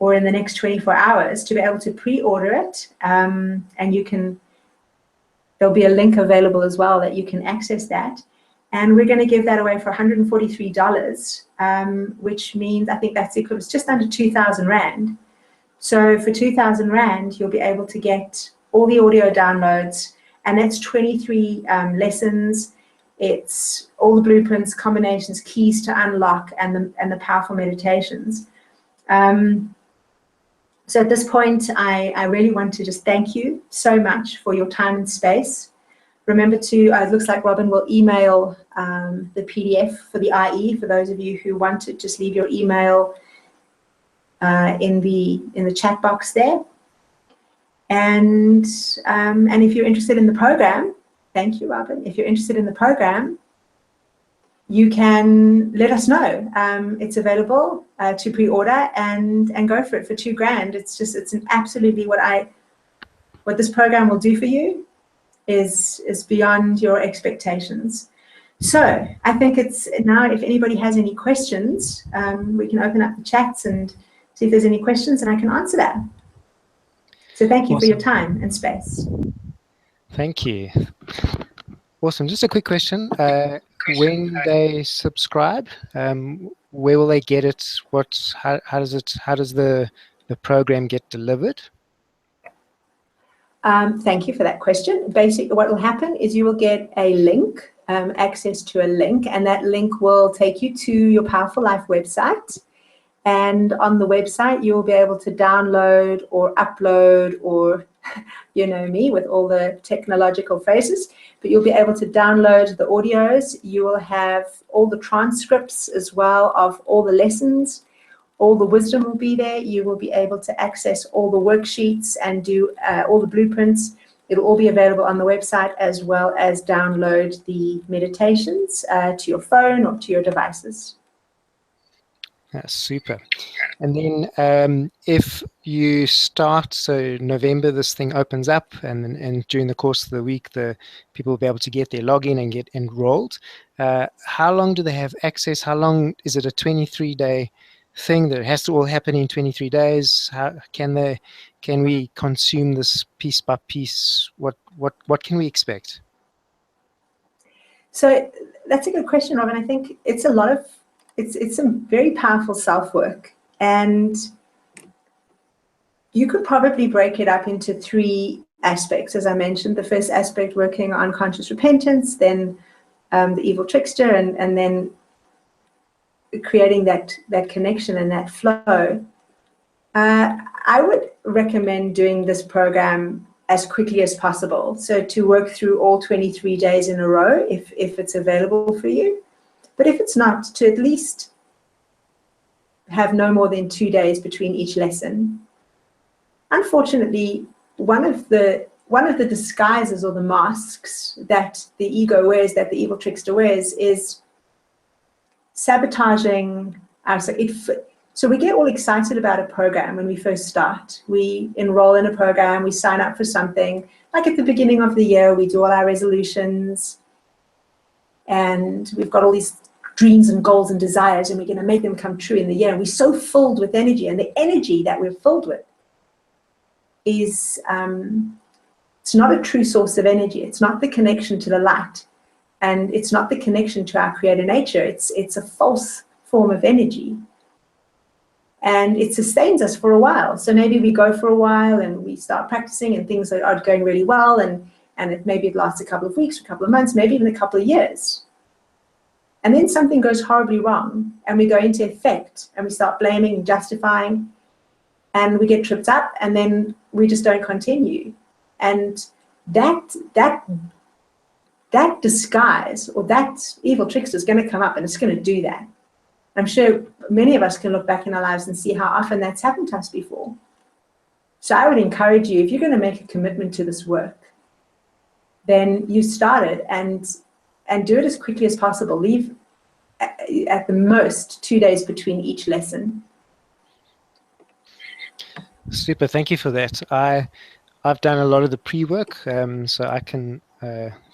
or in the next 24 hours, to be able to pre-order it. And there'll be a link available as well that you can access that. And we're going to give that away for $143, which means, I think that's equivalent, just under 2,000 Rand. So for 2,000 Rand, you'll be able to get all the audio downloads, and that's 23 lessons. It's all the blueprints, combinations, keys to unlock, and the powerful meditations. So at this point, I really want to just thank you so much for your time and space. Remember to, it looks like Robin will email the PDF for the IE. For those of you who want to, just leave your email in the chat box there. And if you're interested in the program, thank you, Robin. If you're interested in the program, you can let us know. It's available to pre-order and go for it for $2,000. It's an absolutely what this program will do for you is beyond your expectations. So I think it's now, if anybody has any questions, we can open up the chats and see if there's any questions, and I can answer that. So thank you for your time and space. Thank you. Awesome. Just a quick question. When they subscribe, where will they get it? How does the program get delivered? Thank you for that question. Basically, what will happen is you will get a link, access to a link, and that link will take you to your Powerful Life website. And on the website, you will be able to download or upload, or you know me with all the technological phrases, but you'll be able to download the audios. You will have all the transcripts as well of all the lessons. All the wisdom will be there. You will be able to access all the worksheets and do all the blueprints. It'll all be available on the website, as well as download the meditations to your phone or to your devices. Super. And then if you start, so November, this thing opens up, and during the course of the week, the people will be able to get their login and get enrolled. How long do they have access? How long is it? A 23-day thing that has to all happen in 23 days? How can we consume this piece by piece? What can we expect? So that's a good question, Robin. I think it's some very powerful self-work, and you could probably break it up into three aspects. As I mentioned, the first aspect, working on conscious repentance, then the evil trickster, and then creating that connection and that flow. I would recommend doing this program as quickly as possible. So to work through all 23 days in a row, if it's available for you. But if it's not, to at least have no more than 2 days between each lesson. Unfortunately, one of the disguises or the masks that the ego wears, that the evil trickster wears, is sabotaging our. So we get all excited about a program when we first start. We enroll in a program, we sign up for something. Like at the beginning of the year, we do all our resolutions, and we've got all these dreams and goals and desires, and we're going to make them come true in the year. And we're so filled with energy, and the energy that we're filled with is it's not a true source of energy. It's not the connection to the light, and it's not the connection to our creator nature. It's a false form of energy, and it sustains us for a while. So maybe we go for a while and we start practicing, and things are going really well, and maybe it lasts a couple of weeks, a couple of months, maybe even a couple of years. And then something goes horribly wrong, and we go into effect, and we start blaming and justifying, and we get tripped up, and then we just don't continue. And that disguise, or that evil trickster, is going to come up, and it's going to do that. I'm sure many of us can look back in our lives and see how often that's happened to us before. So I would encourage you, if you're going to make a commitment to this work, then you start it and do it as quickly as possible. Leave at the most 2 days between each lesson. Super, thank you for that. I've done a lot of the pre-work, so I can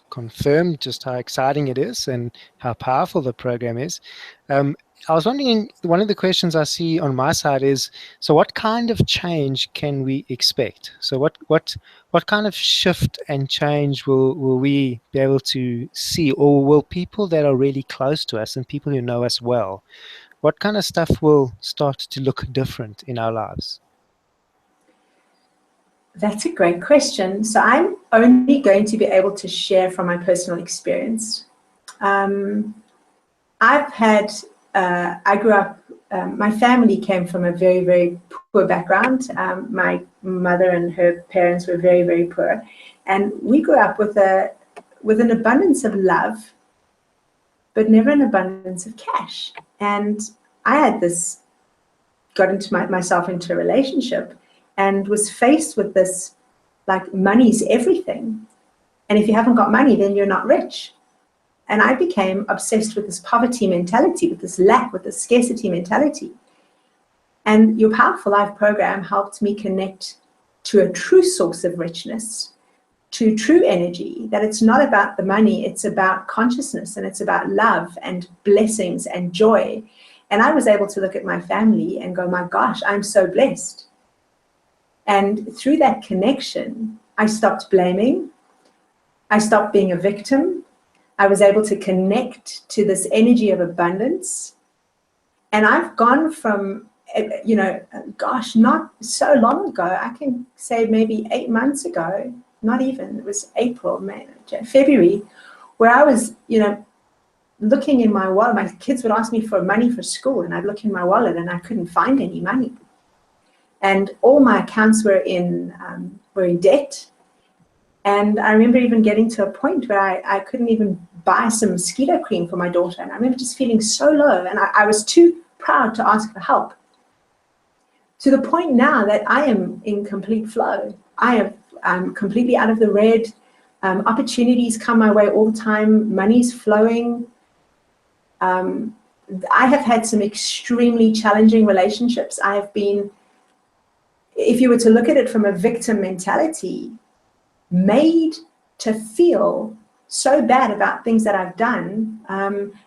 confirm just how exciting it is and how powerful the program is. I was wondering, one of the questions I see on my side is, so what kind of change can we expect? So what kind of shift and change will we be able to see, or will people that are really close to us and people who know us well, what kind of stuff will start to look different in our lives? That's a great question. So I'm only going to be able to share from my personal experience. I grew up, my family came from a very, very poor background. My mother and her parents were very, very poor. And we grew up with an abundance of love, but never an abundance of cash. And I had got into myself into a relationship, and was faced with this, like, money's everything. And if you haven't got money, then you're not rich. And I became obsessed with this poverty mentality, with this lack, with this scarcity mentality. And your Powerful Life program helped me connect to a true source of richness, to true energy, that it's not about the money, it's about consciousness, and it's about love and blessings and joy. And I was able to look at my family and go, my gosh, I'm so blessed. And through that connection, I stopped blaming. I stopped being a victim. I was able to connect to this energy of abundance. And I've gone from, gosh, not so long ago, I can say maybe 8 months ago, not even, it was April, May, February, where I was, looking in my wallet. My kids would ask me for money for school, and I'd look in my wallet and I couldn't find any money. And all my accounts were in debt. And I remember even getting to a point where I couldn't even buy some mosquito cream for my daughter. And I remember just feeling so low, and I was too proud to ask for help. To the point now that I am in complete flow. I'm completely out of the red. Opportunities come my way all the time. Money's flowing. I have had some extremely challenging relationships. I have been, if you were to look at it from a victim mentality, made to feel so bad about things that I've done,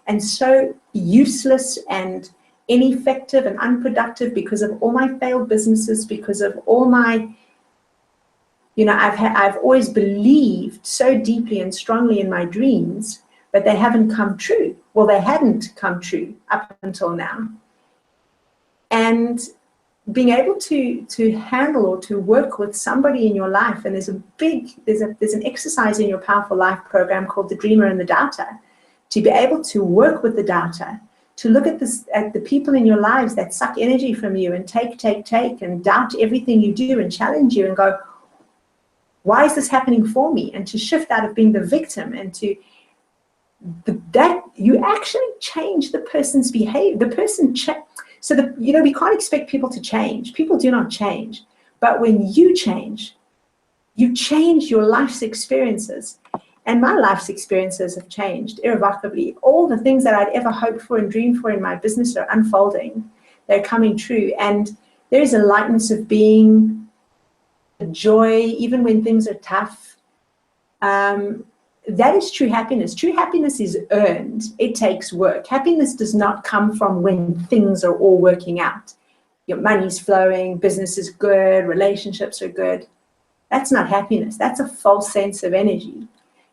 and so useless and ineffective and unproductive because of all my failed businesses, because of all my, I've always believed so deeply and strongly in my dreams, but they haven't come true. Well, they hadn't come true up until now. And being able to handle or to work with somebody in your life, and there's an exercise in your Powerful Life program called the Dreamer and the Doubter, to be able to work with the doubter, to look at the people in your lives that suck energy from you and take and doubt everything you do and challenge you and go, why is this happening for me? And to shift out of being the victim and to that you actually change the person's behavior. The person we can't expect people to change. People do not change. But when you change your life's experiences. And my life's experiences have changed irrevocably. All the things that I'd ever hoped for and dreamed for in my business are unfolding. They're coming true. And there is a lightness of being, a joy, even when things are tough. That is true happiness. True happiness is earned. It takes work. Happiness does not come from when things are all working out. Your money's flowing, business is good, relationships are good. That's not happiness. That's a false sense of energy.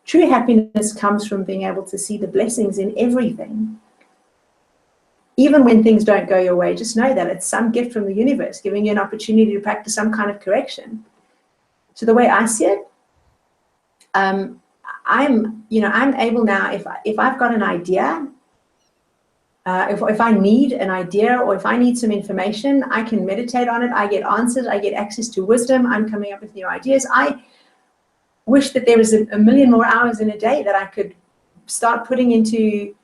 True happiness comes from being able to see the blessings in everything. Even when things don't go your way, just know that it's some gift from the universe giving you an opportunity to practice some kind of correction. So the way I see it, I'm able now, if I've got an idea, if I need an idea or if I need some information, I can meditate on it. I get answers. I get access to wisdom. I'm coming up with new ideas. I wish that there was a million more hours in a day that I could start putting into,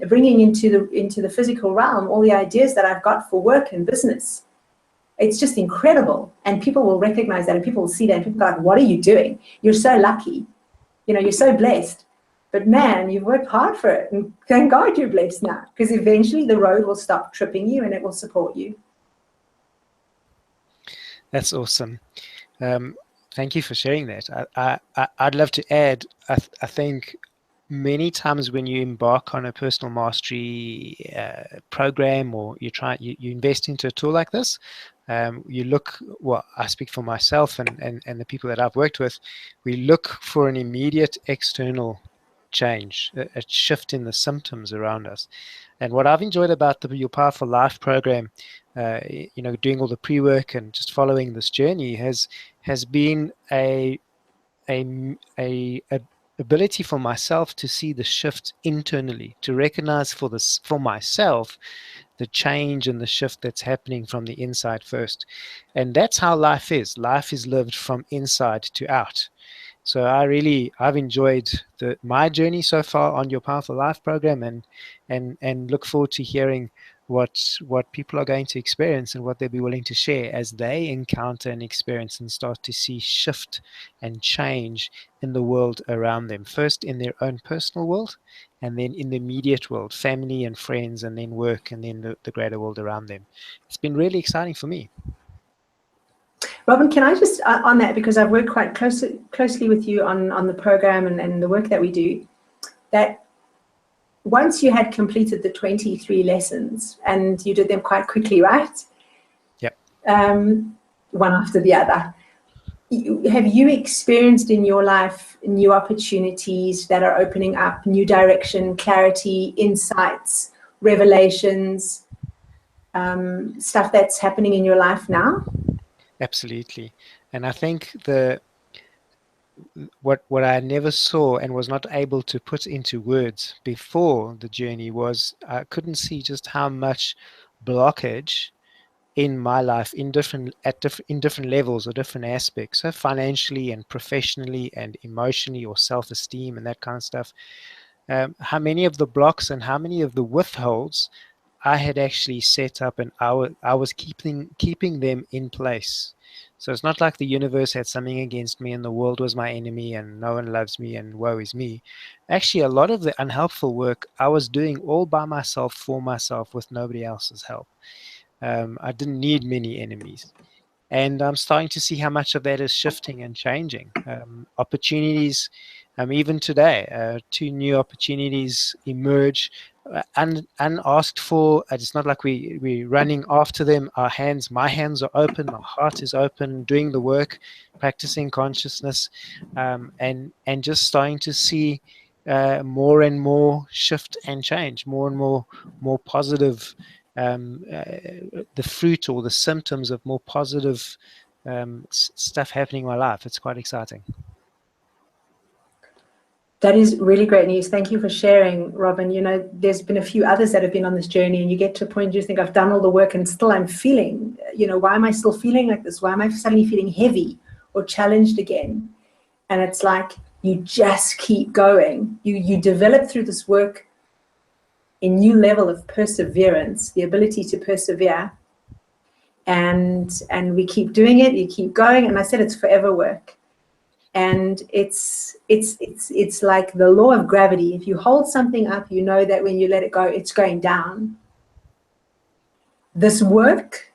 bringing into the physical realm all the ideas that I've got for work and business. It's just incredible. And people will recognize that and people will see that and people go like, what are you doing? You're so lucky. You're so blessed. But man, you've worked hard for it. And thank God you're blessed now, because eventually the road will stop tripping you and it will support you. That's awesome. Thank you for sharing that. I'd love to add, I think many times when you embark on a personal mastery program, or you invest into a tool like this, you look, well, I speak for myself and the people that I've worked with, we look for an immediate external change, a shift in the symptoms around us. And what I've enjoyed about your Powerful Life program, doing all the pre-work and just following this journey has been a ability for myself to see the shift internally, to recognize for myself the change and the shift that's happening from the inside first. And that's how life is. Life is lived from inside to out. So I've enjoyed my journey so far on your Powerful Life program, and look forward to hearing what people are going to experience and what they'll be willing to share as they encounter and experience and start to see shift and change in the world around them. First in their own personal world, and then in the immediate world, family and friends, and then work, and then the greater world around them. It's been really exciting for me. Robin, can I just, on that, because I've worked quite closely with you on the program and the work that we do, that once you had completed the 23 lessons, and you did them quite quickly, right? Yep. One after the other. Have you experienced in your life new opportunities that are opening up, new direction, clarity, insights, revelations, stuff that's happening in your life now? Absolutely. And I think what I never saw and was not able to put into words before the journey was I couldn't see just how much blockage in my life in different levels or different aspects, so financially and professionally and emotionally, or self-esteem and that kind of stuff, how many of the blocks and how many of the withholds I had actually set up, and I was keeping them in place. So it's not like the universe had something against me and the world was my enemy and no one loves me and woe is me. Actually, a lot of the unhelpful work I was doing all by myself, for myself, with nobody else's help. I didn't need many enemies. And I'm starting to see how much of that is shifting and changing. Opportunities, even today, two new opportunities emerge, unasked for. It's not like we're running after them. My hands are open, my heart is open, doing the work, practicing consciousness, and just starting to see more and more shift and change, more and more positive, the fruit or the symptoms of more positive stuff happening in my life. It's quite exciting. That is really great news. Thank you for sharing, Robin. You know, there's been a few others that have been on this journey, and you get to a point you think, I've done all the work and still I'm feeling, you know, why am I still feeling like this? Why am I suddenly feeling heavy or challenged again? And it's like, you just keep going. You develop through this work a new level of perseverance, the ability to persevere. And we keep doing it, you keep going. And I said it's forever work. And it's like the law of gravity. If you hold something up, you know that when you let it go, it's going down. This work,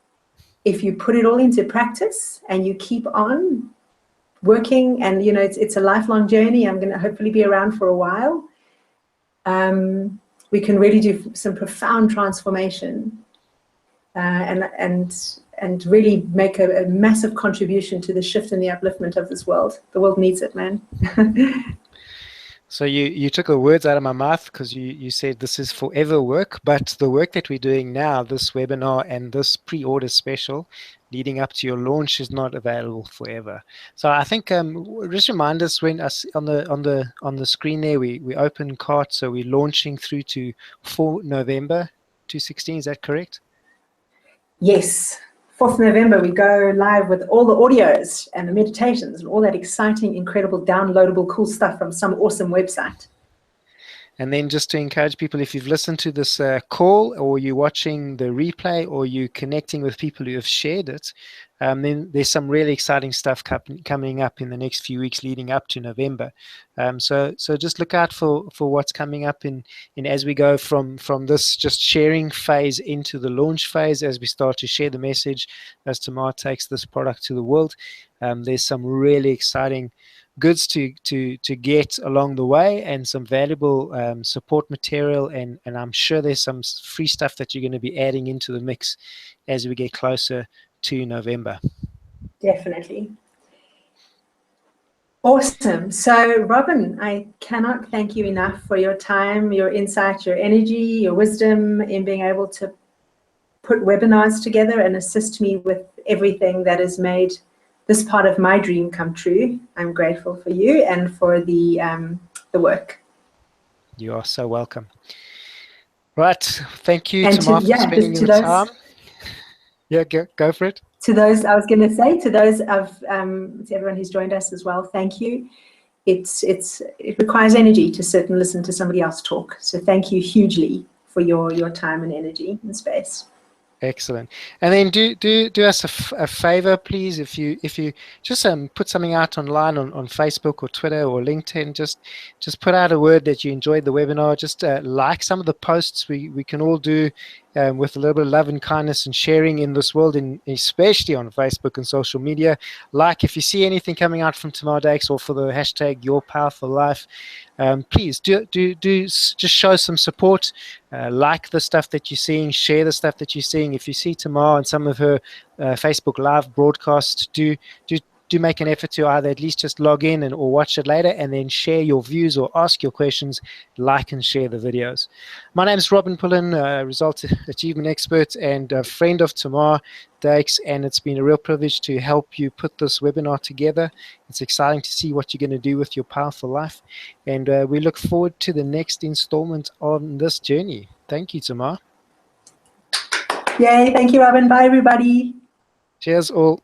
if you put it all into practice and you keep on working, and you know it's a lifelong journey. I'm going to hopefully be around for a while. We can really do some profound transformation, and really make a massive contribution to the shift and the upliftment of this world. The world needs it, man. So you took the words out of my mouth, because you said this is forever work, but the work that we're doing now, this webinar and this pre-order special leading up to your launch, is not available forever. So I think just remind us, when us on the screen there, we open cart, so we're launching through to 4 November 2016. Is that correct? Yes. 4th November, we go live with all the audios and the meditations and all that exciting, incredible, downloadable, cool stuff from some awesome website. And then just to encourage people, if you've listened to this call, or you're watching the replay, or you're connecting with people who have shared it, then there's some really exciting stuff coming up in the next few weeks leading up to November. So just look out for what's coming up in as we go from this just sharing phase into the launch phase, as we start to share the message, as Tamar takes this product to the world. There's some really exciting goods to get along the way, and some valuable support material, and I'm sure there's some free stuff that you're going to be adding into the mix as we get closer to November. Definitely. Awesome. So Robin, I cannot thank you enough for your time, your insight, your energy, your wisdom in being able to put webinars together and assist me with everything that has made this part of my dream come true. I'm grateful for you and for the work. You are so welcome. Right. Thank you, Tamar, for spending your time. Yeah, go for it. To those, I was going to say, to those of to everyone who's joined us as well, thank you. It requires energy to sit and listen to somebody else talk. So thank you hugely for your time and energy and space. Excellent. And then do us a favor, please. If you just put something out online on Facebook or Twitter or LinkedIn, just put out a word that you enjoyed the webinar. Just like some of the posts we can all do with a little bit of love and kindness and sharing in this world, and especially on Facebook and social media. Like, if you see anything coming out from Tamar Dykes, or for the hashtag Your Powerful Life, please do just show some support. Like the stuff that you're seeing, share the stuff that you're seeing. If you see Tamar and some of her Facebook Live broadcasts, do make an effort to either at least just log in or watch it later, and then share your views or ask your questions, like and share the videos. My name is Robin Pullen, Result Achievement Expert and a friend of Tamar Dykes, and it's been a real privilege to help you put this webinar together. It's exciting to see what you're going to do with your powerful life, and we look forward to the next installment on this journey. Thank you, Tamar. Yay, thank you, Robin. Bye, everybody. Cheers all.